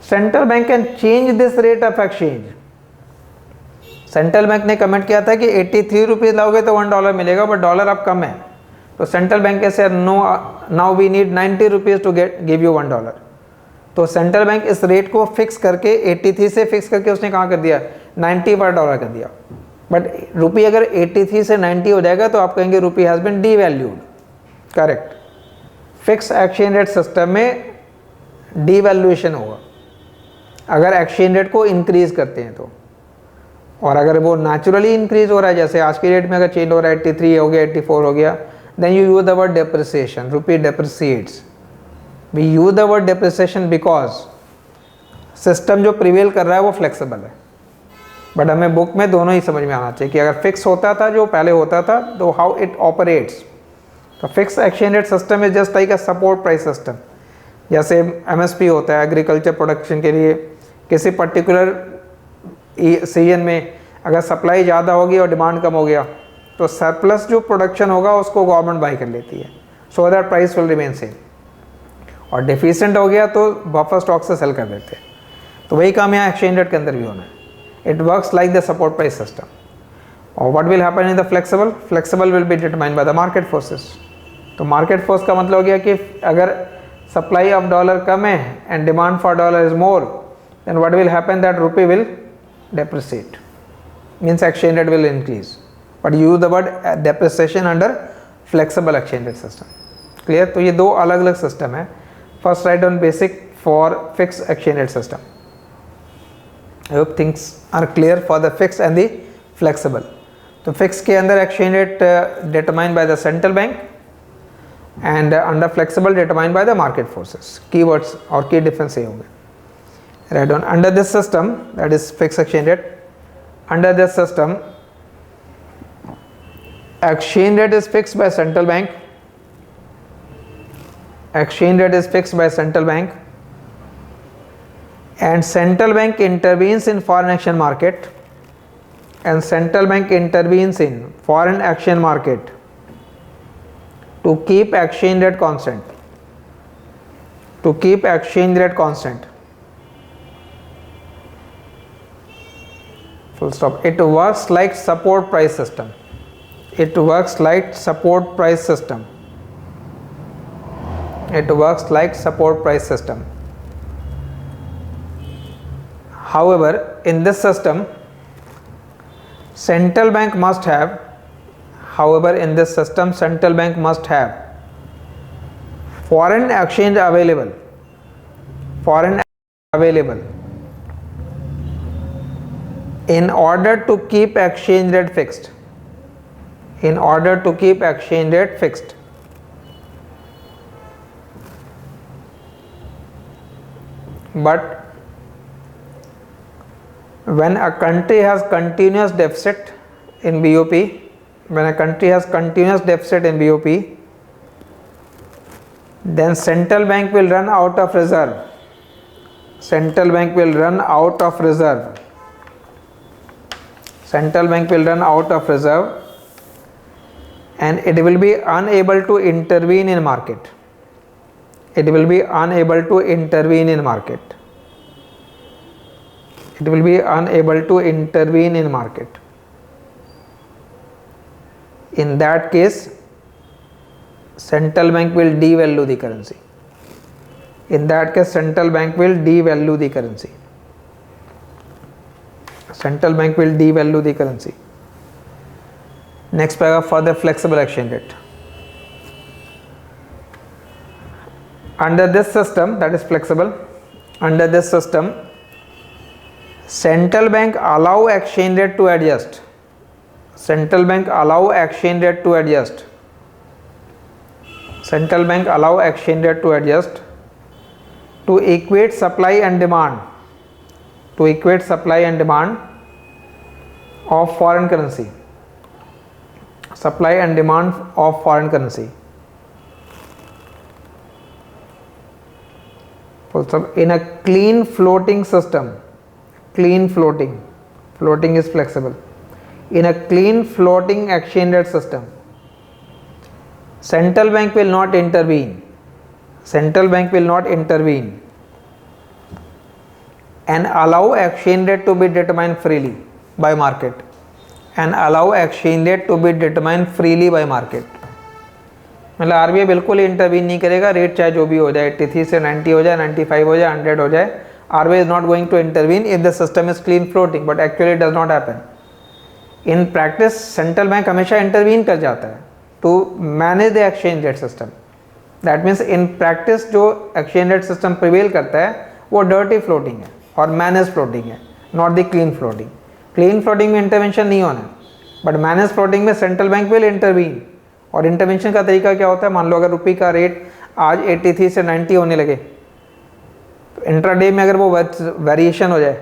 central bank can change this rate of exchange. Central bank ने comment किया था कि 83 rupees लाओगे तो $1 मिलेगा, but dollar अब कम है, तो सेंट्रल बैंक के से no, now we need 90 rupees to give you $1। तो सेंट्रल बैंक इस रेट को फिक्स करके 83 से फिक्स करके उसने कहाँ कर दिया, 90 पर डॉलर कर दिया। बट रुपी अगर 83 से 90 हो जाएगा तो आप कहेंगे rupee has been devalued, correct. Fix exchange rate system में डीवैल्यूएशन होगा अगर एक्सचेंज रेट को इंक्रीज करते हैं तो, और अगर वो नेचुरली इंक्रीज हो रहा है, जैसे आज की डेट में अगर चेंज हो रहा है 83 हो गया, 84 हो गया, then you use the word depreciation, rupee depreciates. We use the word depreciation because system जो प्रिवेल कर रहा है वो फ्लेक्सिबल है। बट हमें बुक में दोनों ही समझ में आना चाहिए कि अगर फिक्स होता था जो पहले होता था तो हाउ इट ऑपरेट्स। तो fix exchange rate system is just like a support price system. जैसे एमएसपी होता है एग्रीकल्चर प्रोडक्शन के लिए, किसी पर्टिकुलर सीजन में अगर सप्लाई ज़्यादा होगी और डिमांड कम हो गया तो सरप्लस जो प्रोडक्शन होगा उसको गवर्नमेंट बाई कर लेती है, so that price will remain same. और डिफिशिएंट हो गया तो बफर स्टॉक से सेल कर देते हैं। तो वही काम यहाँ एक्सचेंज रेट के अंदर भी होना है। It works like the support price system. और what will happen in the flexible, flexible will be determined by the market forces. तो मार्केट फोर्स का मतलब हो गया कि अगर सप्लाई ऑफ डॉलर कम है and demand for dollar is more, then what will happen, that rupee will depreciate, means exchange rate will increase, but you use the word depreciation under flexible exchange rate system. Clear? तो ये दो अलग अलग system है। First right on basic for fix exchange rate system. I hope things are clear for the fix and the flexible. तो fix के अंदर exchange rate determined by the central bank and under flexible determined by the market forces. Keywords और की difference ये होंगे। Right on, under this system, that is fixed exchange rate, under this system exchange rate is fixed by central bank, exchange rate is fixed by central bank, and central bank intervenes in foreign exchange market, and central bank intervenes in foreign exchange market to keep exchange rate constant, to keep exchange rate constant. Full stop. It works like support price system. It works like support price system. It works like support price system. However, in this system, central bank must have, however, in this system, central bank must have foreign exchange available, foreign available, in order to keep exchange rate fixed, in order to keep exchange rate fixed. But when a country has continuous deficit in BOP, when a country has continuous deficit in BOP, then central bank will run out of reserve. Central bank will run out of reserve. Central bank will run out of reserve and it will be unable to intervene in market. It will be unable to intervene in market. It will be unable to intervene in market. In that case, central bank will devalue the currency. In that case, central bank will devalue the currency. Central bank will devalue the currency. Next paragraph for the flexible exchange rate. Under this system, that is flexible, under this system, central bank allow exchange rate to adjust. Central bank allow exchange rate to adjust. Central bank allow exchange rate to adjust to equate supply and demand, to equate supply and demand of foreign currency, supply and demand of foreign currency. In a clean floating system, clean floating, floating is flexible. In a clean floating exchange rate system, central bank will not intervene. Central bank will not intervene and allow exchange rate to be determined freely. by market and allow exchange rate to be determined freely by market. मतलब RBI बिल्कुल ही intervene नहीं करेगा, rate चाहे जो भी हो जाए, 83 से 90 हो जाए, 95 हो जाए, 100 हो जाए, RBI is not going to intervene if the system is clean floating, but actually does not happen. In practice central bank हमेशा इंटरवीन कर जाता है to manage the exchange rate system. That means in practice जो exchange rate system prevail करता है वो dirty floating है और मैनेज फ्लोटिंग है, not the clean floating. Clean floating में इंटरवेंशन नहीं होना, बट मैनेज फ्लोटिंग में सेंट्रल बैंक विल इंटरवीन. और इंटरवेंशन का तरीका क्या होता है, मान लो अगर रुपये का रेट आज 83 से 90 होने लगे, तो इंट्राडे में अगर वो वेरिएशन हो जाए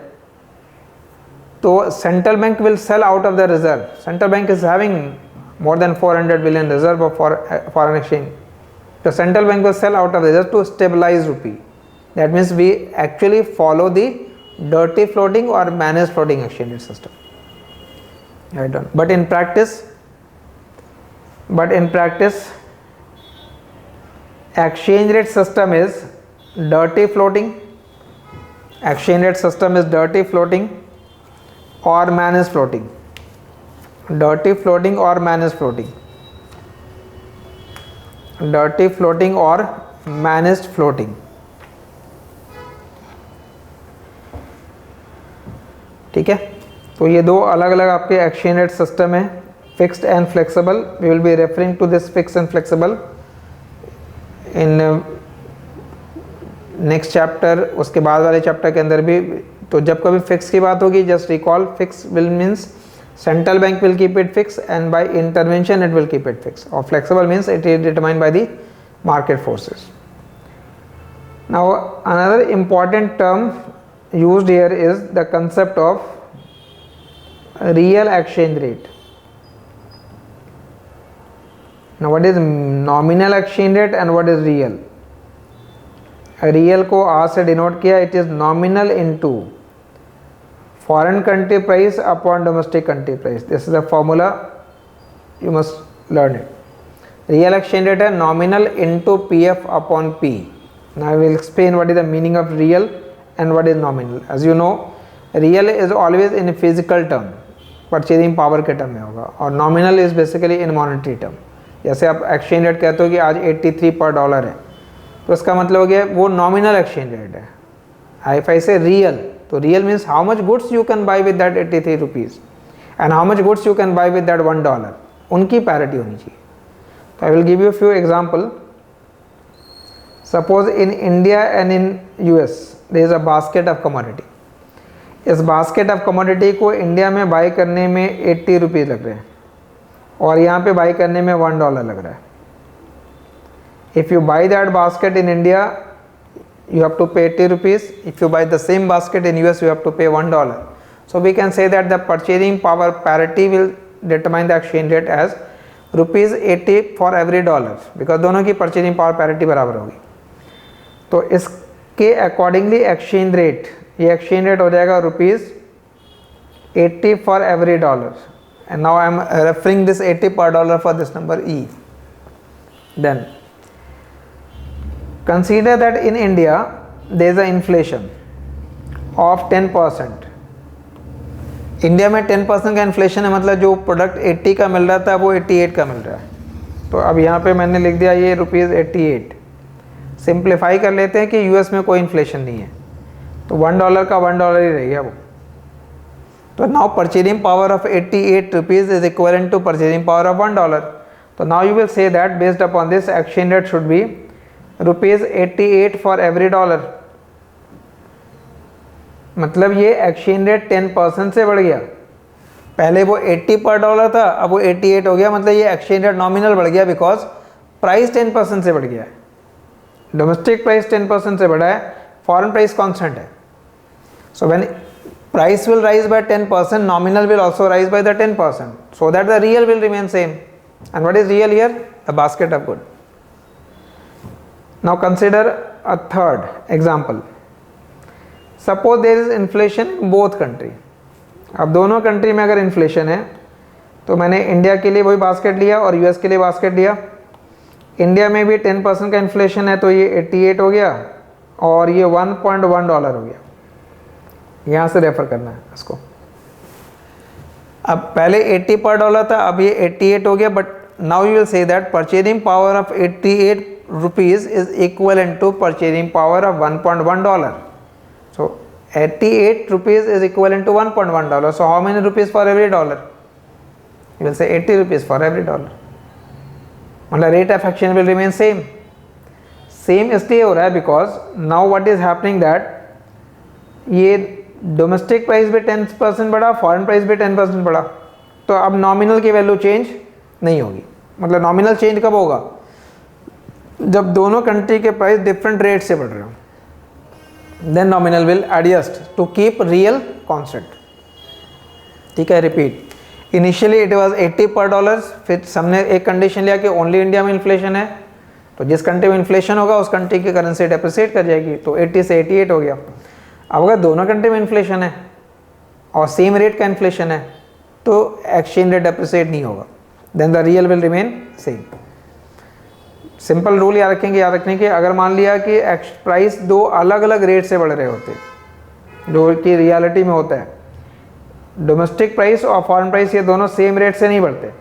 तो central bank will sell out of the reserve. Central bank is having more than 400 billion reserve of foreign exchange. The central bank will sell out of reserve to stabilize rupee. That means we actually follow the dirty floating or managed floating exchange rate system. Right on. But in practice, exchange rate system is dirty floating. Exchange rate system is dirty floating or managed floating. Dirty floating or managed floating. Dirty floating or managed floating. ठीक है, तो ये दो अलग अलग आपके exchange rate system है, fixed and flexible. We will be referring to this fixed and flexible in next chapter. उसके बाद वाले चैप्टर के अंदर भी. तो जब कभी फिक्स की बात होगी, just recall fix will means central bank will keep it fixed and by intervention it will keep it fixed, or flexible means it is determined by the market forces. Now another important term used here is the concept of real exchange rate. Now what is nominal exchange rate and what is real? Real को R से denote किया, it is nominal into foreign country price upon domestic country price. This is the formula, you must learn it. Real exchange rate है nominal into PF upon P. Now I will explain what is the meaning of real and what is nominal. As you know, real is always in physical term, purchasing power के term में होगा, और nominal is basically in monetary term. जैसे आप exchange rate कहते हो कि आज 83 पर डॉलर है, तो इसका मतलब हो गया वो nominal exchange rate है. If I say real, तो real means how much goods you can buy with that 83 rupees and how much goods you can buy with that $1. उनकी parity होनी चाहिए. तो I will give you a few example. Suppose in India and in US there is a basket of commodity. इस basket of commodity को India में by करने में 80 rupees लग रहे हैं और यहाँ पे बाई करने में $1 लग रहा है. If you buy that basket in India, you have to pay 80 rupees. If you buy the same basket in US, you have to pay $1. So we can say that the purchasing power parity will determine the exchange rate as rupees 80 for every dollar, because दोनों की purchasing power parity बराबर होगी. तो इसके accordingly exchange rate, ये exchange rate हो जाएगा rupees 80 for every dollar. And now I am referring this 80 per dollar for this number E. Then consider that in India there is an inflation of 10%. India में 10% का inflation है, मतलब जो product 80 का मिल रहा था वो 88 का मिल रहा है. तो अब यहाँ पे मैंने लिख दिया ये ₹88. सिंप्लीफाई कर लेते हैं कि यूएस में कोई इन्फ्लेशन नहीं है, तो $1 का $1 ही रह गया वो. तो now purchasing power of 88 rupees is equivalent to purchasing power of $1. तो now you will say that based upon this exchange rate should be rupees 88 for every $1. मतलब ये एक्सचेंज रेट 10% से बढ़ गया. पहले वो 80 पर डॉलर था, अब वो 88 हो गया. मतलब ये एक्सचेंज रेट नॉमिनल बढ़ गया बिकॉज प्राइस 10% से बढ़ गया है. डोमेस्टिक प्राइस 10% से बढ़ा है, फॉरेन प्राइस कांस्टेंट है. So when price will rise by 10%, nominal will also rise by the 10%, so that the real will remain same. And what is real here? The basket of good. Now consider a third example. Suppose there is inflation in both country. अब दोनों country में अगर inflation है, तो मैंने India के लिए वही बास्केट लिया और यूएस के लिए बास्केट लिया. इंडिया में भी 10% का इन्फ्लेशन है, तो ये 88 हो गया और ये $1.1 हो गया. यहाँ से रेफर करना है इसको. अब पहले 80 पर डॉलर था, अब ये 88 हो गया, but now you will say that purchasing power of 88 rupees is equivalent to purchasing power of 1.1 dollar. So 88 rupees is equivalent to 1.1 dollar. So how many rupees for every dollar? You will say 80 rupees for every dollar. मतलब rate of exchange will remain same. Same इसलिए हो रहा है because now what is happening that ये domestic price भी 10% बढ़ा, foreign price भी 10% बढ़ा, तो अब नॉमिनल की वैल्यू चेंज नहीं होगी. मतलब नॉमिनल चेंज कब होगा? जब दोनों कंट्री के प्राइस डिफरेंट रेट से बढ़ रहे हो. Then nominal will adjust to keep real constant. ठीक है, रिपीट. इनिशियली इट वाज 80 पर डॉलर, फिर हमने एक कंडीशन लिया कि ओनली इंडिया में इन्फ्लेशन है, तो जिस कंट्री में इन्फ्लेशन होगा उस कंट्री की करेंसी डेप्रिसिएट कर जाएगी, तो 80 से 88 हो गया. अब अगर दोनों कंट्री में इन्फ्लेशन है और सेम रेट का इन्फ्लेशन है तो एक्सचेंज रेट डेप्रिसिएट नहीं होगा. Then the real will remain same. Simple rule याद रखेंगे, याद रखने के, अगर मान लिया कि प्राइस दो अलग अलग रेट से बढ़ रहे होते, जो कि रियलिटी में होता है, डोमेस्टिक प्राइस और फॉरेन प्राइस ये दोनों सेम रेट से नहीं बढ़ते.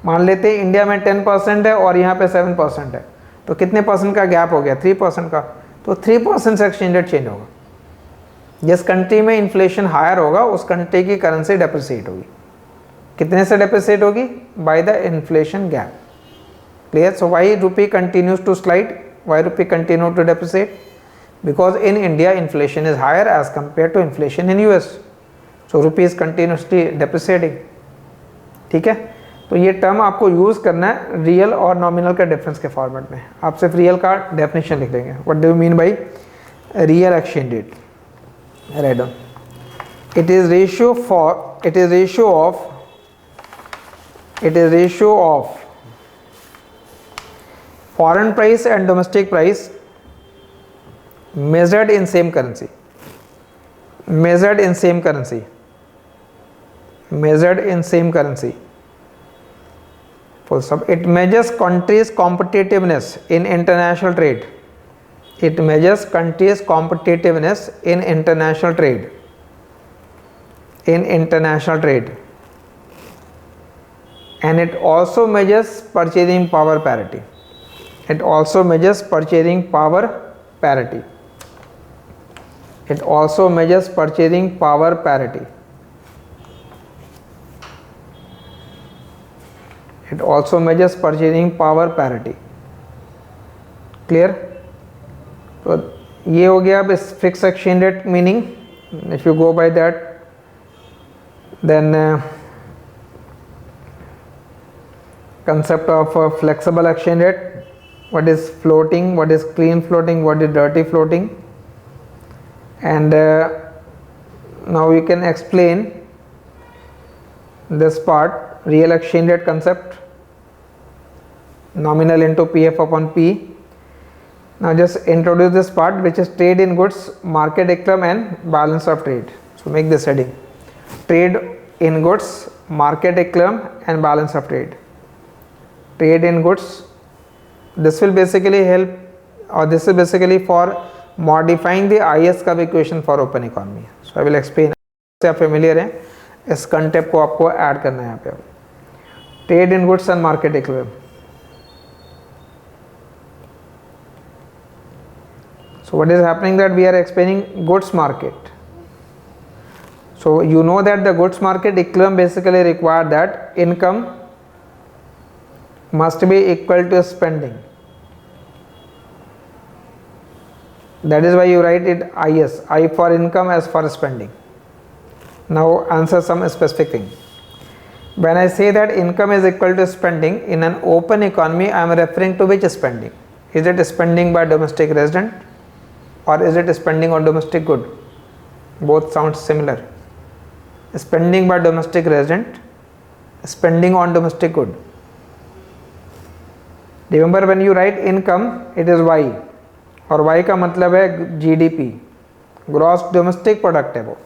मान लेते हैं इंडिया में 10% है और यहाँ पे 7% है, तो कितने परसेंट का गैप हो गया? 3% का. तो 3% से एक्सचेंज रेट चेंज होगा. जिस कंट्री में इन्फ्लेशन हायर होगा उस कंट्री की करेंसी डेप्रिसिएट होगी. कितने से डेप्रिसिएट होगी? By the inflation gap. Clear? So why rupee continues to slide? Why rupee continue to depreciate? Because in India inflation is higher as compared to inflation in US. So rupee is continuously depreciating. ठीक है, तो ये term आपको use करना है real और nominal का difference के फॉर्मेट में. आप सिर्फ रियल का डेफिनेशन लिख देंगे. What do you mean by real exchange rate? Write down. It is ratio of foreign price and domestic price measured in same currency. Full stop. It measures countries' competitiveness in international trade. And it also measures purchasing power parity. It also measures purchasing power parity. It also measures purchasing power parity. It also measures purchasing power parity. Clear? तो ये हो गया अब इस fix exchange rate meaning. If you go by that then concept of flexible exchange rate. What is floating, what is clean floating, what is dirty floating, and now we can explain this part. Real exchange rate concept, nominal into PF upon P. Now just introduce this part, which is trade in goods, market equilibrium and balance of trade. So make this heading: trade in goods, market equilibrium and balance of trade. Trade in goods, this will basically help, or this is basically for modifying the IS curve equation for open economy. So I will explain. से आप familiar हैं, इस concept को आपको add करना है यहाँ पे. Trade in goods and market equilibrium. So what is happening that we are explaining goods market. So you know that the goods market equilibrium basically require that income must be equal to spending. That is why you write it IS, I for income, S for spending. Now answer some specific thing. When I say that income is equal to spending in an open economy, I am referring to which spending? Is it spending by domestic resident or is it spending on domestic good? Both sound similar. Spending by domestic resident, spending on domestic good. Remember when you write income, it is Y, और Y का मतलब है GDP, gross domestic product है वो.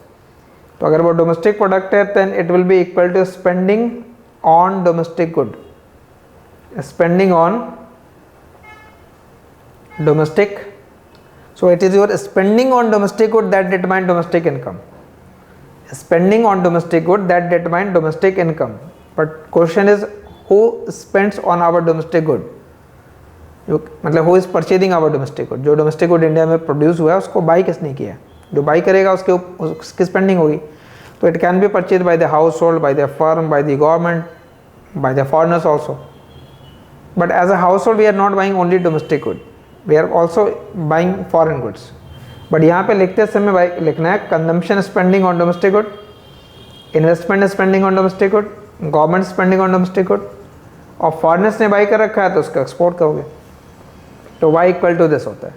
तो अगर वो domestic product है then it will be equal to spending on domestic good. Spending on domestic, so it is your spending on domestic good that determine domestic income. Spending on domestic good that determine domestic income, but question is who spends on our domestic good, मतलब who is purchasing our domestic good, जो domestic good India में produce हुआ है उसको by किसने किया, जो by करेगा उसकी स्पेंडिंग होगी। तो it can be purchase by the household, by the firm, by the government, by the foreigners also, but as a household we are not buying only domestic good, we are also buying foreign goods. But यहाँ पे लिखते समय लिखना है consumption spending on domestic good, investment spending on domestic good, government spending on domestic good, और foreigners ने buy कर रखा है तो उसका एक्सपोर्ट करोगे, तो y इक्वल टू दिस होता है।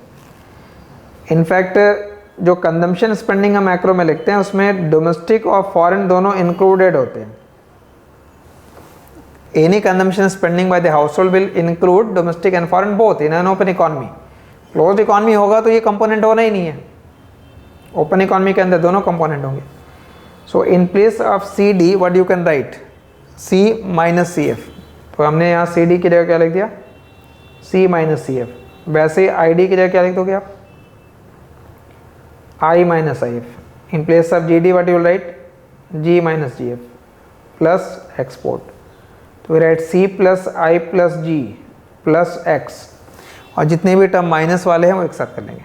इनफैक्ट जो कंजम्पशन स्पेंडिंग हम मैक्रो में लिखते हैं उसमें डोमेस्टिक और फॉरेन दोनों इंक्लूडेड होते हैं। Any consumption spending bye the house hold will include domestic and foreign both in an open economy. Closed economy होगा तो ये कंपोनेंट होना ही नहीं है, ओपन इकोनॉमी के अंदर दोनों कंपोनेंट होंगे। So in place of C D what you can write C minus C F, तो हमने यहाँ सी डी की जगह क्या लिख दिया सी माइनस सी एफ, वैसे आई डी की जगह क्या लिख दोगे आप I minus IF. In place of GD what you will write G minus GF plus export. तो we write C plus I plus G plus X, और जितने भी टर्म माइनस वाले हैं वो एक साथ कर लेंगे,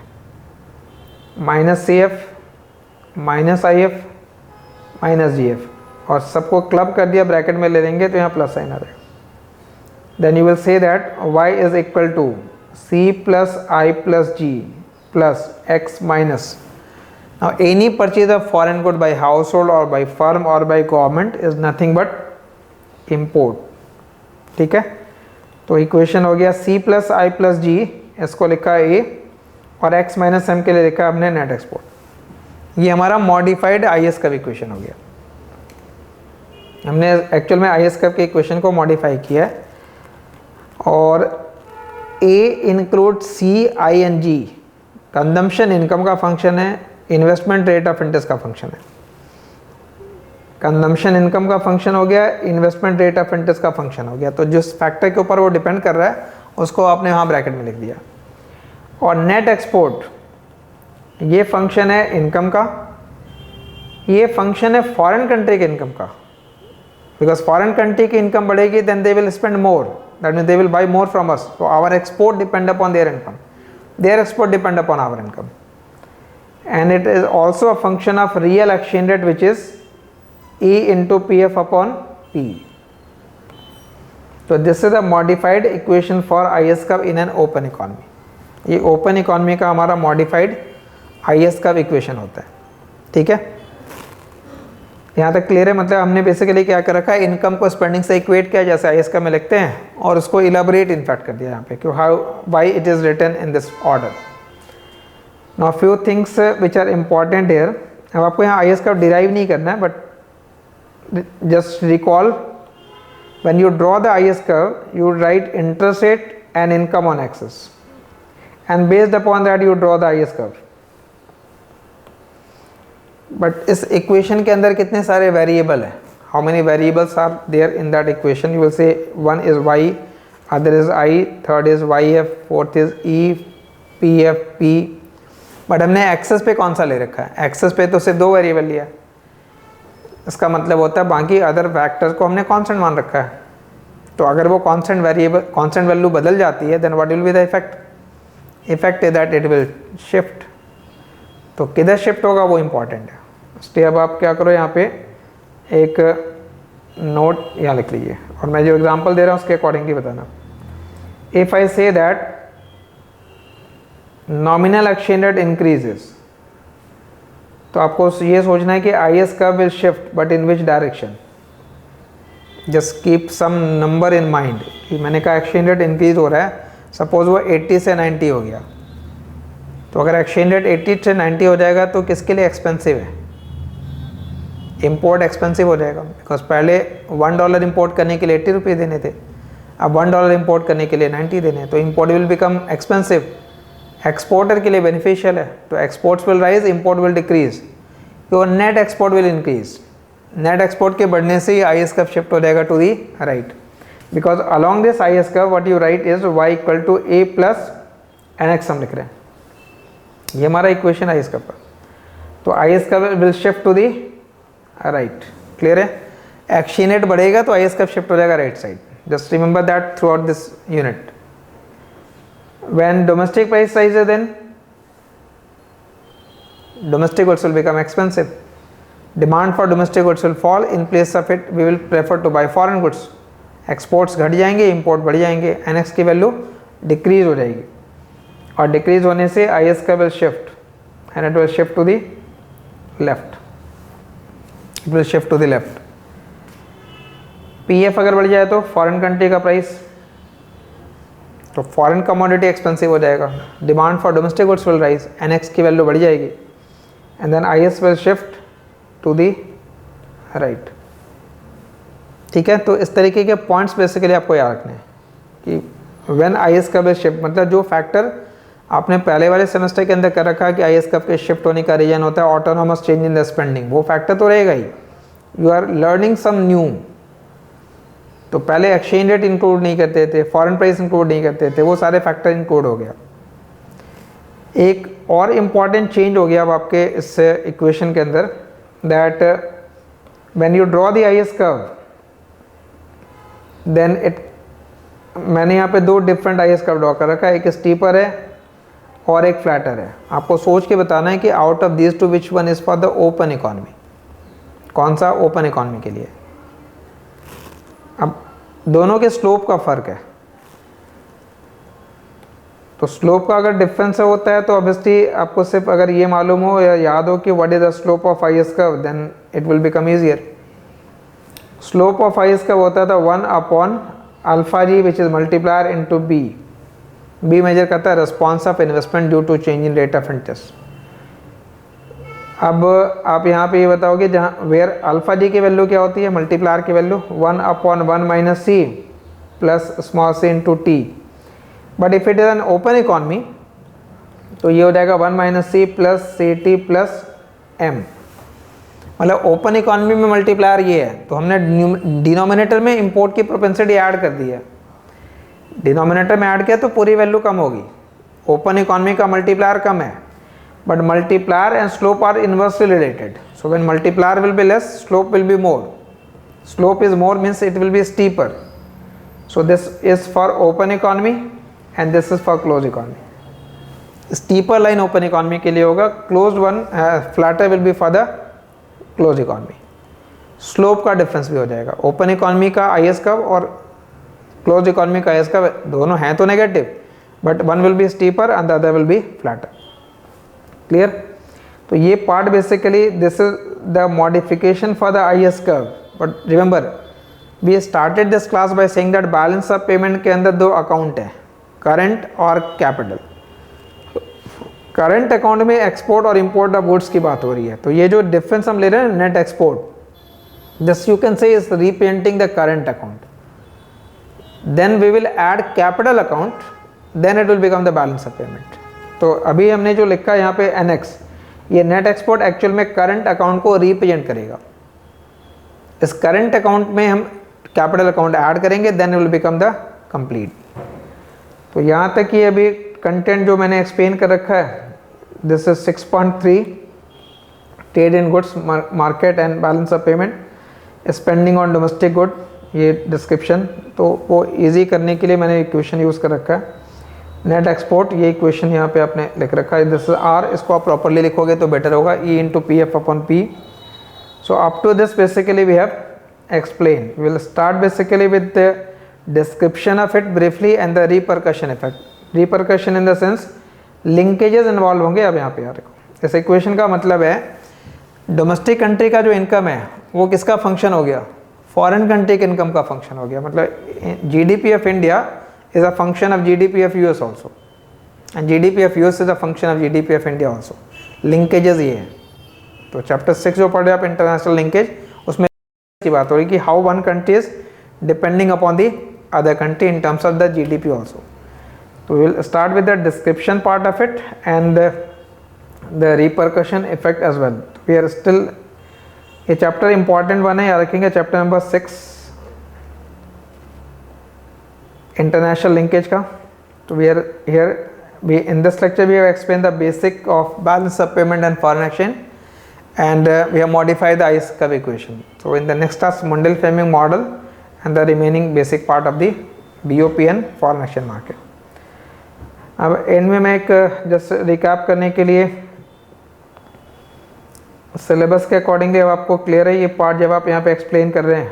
minus C F minus I F minus G F, और सबको क्लब कर दिया ब्रैकेट में ले लेंगे तो यहाँ प्लस साइन आ जाएगा। Then you will say that y is equal to C plus I plus G plus X minus. Now any purchase of foreign good by household or by firm or by government is nothing but import, ठीक है। तो equation हो गया C plus I plus G, इसको लिखा A, और X minus M के लिए लिखा हमने नेट एक्सपोर्ट। ये हमारा मॉडिफाइड IS कर्व इक्वेशन हो गया। हमने एक्चुअल में IS कर्व के इक्वेशन को मॉडिफाई किया है, और A include C I and G consumption income का फंक्शन है, इन्वेस्टमेंट रेट ऑफ इंटरेस्ट का फंक्शन है। कंजम्पशन इनकम का फंक्शन हो गया, इन्वेस्टमेंट रेट ऑफ इंटरेस्ट का फंक्शन हो गया, तो जिस फैक्टर के ऊपर वो डिपेंड कर रहा है उसको आपने वहाँ ब्रैकेट में लिख दिया। और नेट एक्सपोर्ट ये फंक्शन है इनकम का, ये फंक्शन है फॉरेन कंट्री के इनकम का, बिकॉज फॉरेन कंट्री की इनकम बढ़ेगी then they will spend more, that mean they will buy more from us, तो our export depend upon their income, their export depend upon our income. And it is also a function of real exchange rate which is E into PF upon P. So this is a modified equation for IS curve in an open economy. ये open economy का हमारा modified IS curve equation होता है, ठीक है। यहाँ तक clear है, मतलब हमने बेसिकली क्या कर रखा है, इनकम को स्पेंडिंग से इक्वेट किया जैसे IS कर्व में लिखते हैं, और उसको इलाबोरेट इनफैक्ट कर दिया यहाँ पे कि how Y it is written in this order. Now few things which are important here, अब आपको यहाँ IS कर्व डिराइव नहीं करना है, but just recall when you draw the IS curve you write interest rate and income on axis, and based upon that you draw the IS curve. But इस equation के अंदर कितने सारे variable हैं, how many variables are there in that equation, you will say one is y, other is I, third is YF, fourth is E, PF, P, but हमने axis पे कौन सा ले रखा है, एक्सेस पे तो सिर्फ दो वेरिएबल लिया है, इसका मतलब होता है बाकी अदर फैक्टर्स को हमने कांस्टेंट मान रखा है। तो अगर वो कांस्टेंट वेरिएबल कांस्टेंट वैल्यू बदल जाती है then what will be the effect, effect is that it will shift. तो किधर शिफ्ट होगा वो इंपॉर्टेंट है, इसलिए अब आप क्या करो, यहाँ पे एक नोट यहाँ लिख लीजिए, और मैं जो एग्जांपल दे रहा हूँ उसके अकॉर्डिंगली बताना। If I say that nominal exchange rate increases, तो आपको ये सोचना है कि IS curve will shift, but in which direction, just keep some number in mind कि मैंने कहा एक्सचेंज रेट इंक्रीज हो रहा है, सपोज वो 80 से 90 हो गया, तो अगर एक्सचेंज रेट 80 से 90 हो जाएगा तो किसके लिए एक्सपेंसिव है, इंपोर्ट एक्सपेंसिव हो जाएगा, बिकॉज पहले $1 इंपोर्ट करने के लिए 80 रुपये देने थे, अब $1 इंपोर्ट करने के लिए 90 देने हैं, तो import will become expensive. Exporter के लिए बेनिफिशियल है, तो exports will rise, import will decrease, your net export will increase. Net export के बढ़ने से ही IS कर्व शिफ्ट हो जाएगा to the right, because along this IS curve what you write is y equal to A plus NX हम लिख रहे हैं, ये हमारा इक्वेशन IS कर्व का। तो IS curve will shift to the right, clear है। एक्सचेंज रेट बढ़ेगा तो आई एस कर्व शिफ्ट हो जाएगा right side, just remember that throughout this unit. When domestic price rises then domestic goods will become expensive, demand for domestic goods will fall, in place of it we will prefer to buy foreign goods, exports घट जाएंगे, import बढ़ जाएंगे, NX की value decrease हो जाएगी, और decrease होने से IS का will shift and it will shift to the left, it will shift to the left। PF अगर बढ़ जाए तो फॉरेन कंट्री का प्राइस, तो फॉरेन कमोडिटी एक्सपेंसिव हो जाएगा, demand for domestic goods will rise, NX की वैल्यू बढ़ जाएगी, and then IS will shift to the right. ठीक है, तो इस तरीके के पॉइंट्स बेसिकली आपको याद रखने हैं कि व्हेन IS का विल शिफ्ट, मतलब जो फैक्टर आपने पहले वाले सेमेस्टर के अंदर कर रखा है कि IS कब के शिफ्ट होने का रीजन होता है autonomous change in the spending, वो फैक्टर तो रहेगा ही। You are learning some new, तो पहले एक्सचेंज रेट इंक्लूड नहीं करते थे, फॉरेन प्राइस इंक्लूड नहीं करते थे, वो सारे फैक्टर इंक्लूड हो गया। एक और इम्पॉर्टेंट चेंज हो गया अब आपके इस इक्वेशन के अंदर, that when you draw the IS curve then it, मैंने यहाँ पे दो डिफरेंट IS कर्व ड्रॉ कर रखा है, एक स्टीपर है और एक फ्लैटर है। आपको सोच के बताना है कि out of these two which one is for the open economy, कौन सा ओपन इकोनॉमी के लिए। अब दोनों के स्लोप का फर्क है, तो स्लोप का अगर डिफरेंस होता है तो ऑब्वियसली आपको सिर्फ अगर ये मालूम हो या याद हो कि what is the slope of IS curve, then it will become easier. Slope of IS curve होता था 1 upon alpha G which is multiplier into B. B measure करता है response of investment due to change in rate of interest. अब आप यहाँ पे ये बताओगे जहाँ वेयर अल्फा जी की वैल्यू क्या होती है, मल्टीप्लायर की value 1 upon 1 minus C plus small C into T. But if it is an open economy तो ये हो जाएगा 1 minus C plus C T plus M. मतलब ओपन इकॉनमी में मल्टीप्लायर ये है, तो हमने डिनोमिनेटर में इंपोर्ट की प्रोपेंसिटी ऐड कर दी है, डिनोमिनेटर में ऐड किया तो पूरी वैल्यू कम होगी। ओपन इकॉनमी का मल्टीप्लायर कम है, but multiplier and slope are inversely related, so when multiplier will be less, slope will be more, slope is more means it will be steeper, so this is for open economy and this is for closed economy। steeper line open economy के लिए होगा, closed one flatter will be for the closed economy। slope का difference भी हो जाएगा, open economy का IS curve और closed economy का IS कर्व दोनों हैं तो negative, but one will be steeper and the other will be flatter। Clear. तो ये part basically this is the modification for the IS curve. But remember we started this class by saying that balance of payment के अंदर दो account है, current और capital. Current account में export और import of goods की बात हो रही है, तो ये जो डिफरेंस हम ले रहे हैं net export, this you can say is repainting the current account. Then we will add capital account, then it will become the balance of payment. तो अभी हमने जो लिखा है यहाँ पे NX, ये नेट एक्सपोर्ट एक्चुअल में करंट अकाउंट को रिप्रेजेंट करेगा। इस करंट अकाउंट में हम कैपिटल अकाउंट ऐड करेंगे, then will become the complete. तो यहाँ तक ये अभी कंटेंट जो मैंने एक्सप्लेन कर रखा है, this is 6.3 trade in goods market and balance of payment, spending on domestic good, ये डिस्क्रिप्शन। तो वो ईजी करने के लिए मैंने इक्वेशन यूज़ कर रखा है। नेट एक्सपोर्ट ये इक्वेशन यहाँ पे आपने लिख रखा है, दिस आर, इसको आप प्रॉपरली लिखोगे तो बेटर होगा, E into P F upon P. So up to this basically we have explain. We will start basically with the description of it briefly and the repercussion effect. Repercussion in the sense linkages involve होंगे। अब यहाँ पे यार देखो, इस equation का मतलब है डोमेस्टिक कंट्री का जो इनकम है वो किसका फंक्शन हो गया, फॉरेन कंट्री के इनकम का फंक्शन हो गया। मतलब GDP of India is a function of GDP of US also, and GDP of US is a function of GDP of India also। linkages ये है। तो चैप्टर 6 जो पढ़े आप इंटरनेशनल लिंकेज, उसमें की बात हो रही कि how one country is depending upon the other country in terms of the GDP also। तो we will start with the description part of it and the repercussion effect as well। we are still, ये chapter important one है, याद रखेंगे, chapter number 6 international linkage का। तो we are here, we in this lecture we have explain the basic of balance of payment and foreign exchange and we have modified the ice curve equation. So in the next class, Mundell framing model and the remaining basic part of the BOP and foreign exchange market. अब and में मैं एक just recap करने के लिए syllabus के accordingly अब आपको क्लियर है ये पार्ट जब आप यहाँ पे एक्सप्लेन कर रहे हैं.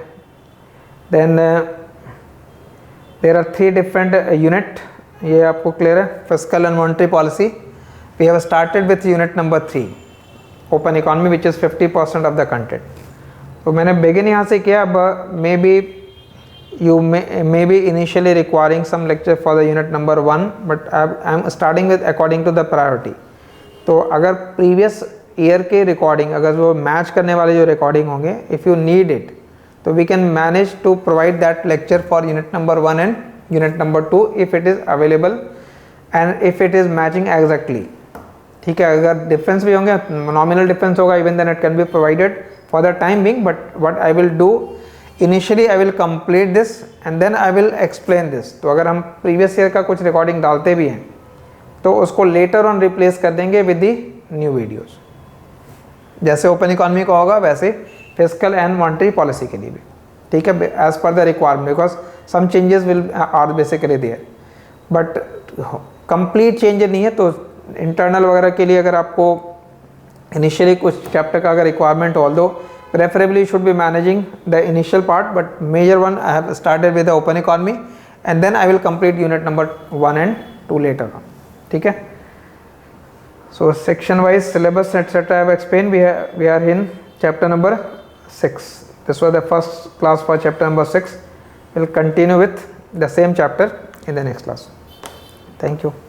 Then there are 3 different unit, ये आपको क्लियर है. Fiscal and monetary policy, we have started with unit number 3 open economy which is 50% of the content. तो मैंने बिगिन यहाँ से किया. अब maybe you may be initially requiring some lecture for the unit number 1, but I am starting with according to the priority. तो अगर previous year के recording अगर वो match करने वाले जो recording होंगे, if you need it, तो we can manage to provide that lecture for unit number 1 and unit number 2 if it is available and if it is matching exactly. ठीक है, अगर difference भी होंगे, nominal difference होगा, even then it can be provided for the time being. But what I will do, initially I will complete this and then I will explain this. तो अगर हम previous year का कुछ recording डालते भी हैं तो उसको लेटर ऑन रिप्लेस कर देंगे विद दी न्यू वीडियोस. जैसे ओपन इकोनॉमी का होगा वैसे फिस्कल एंड मॉनेटरी पॉलिसी के लिए भी. ठीक है, as per the requirement, because some changes will are basically there but complete change नहीं है. तो इंटरनल वगैरह के लिए अगर आपको इनिशियली कुछ चैप्टर का अगर requirement, although preferably you should be managing the initial part, but major one I have started with the open economy and then I will complete unit number 1 and 2 later on. ठीक है, so section wise syllabus etc. I have explained. We are in chapter number 6. This was the first class for chapter number 6. We'll continue with the same chapter in the next class. Thank you.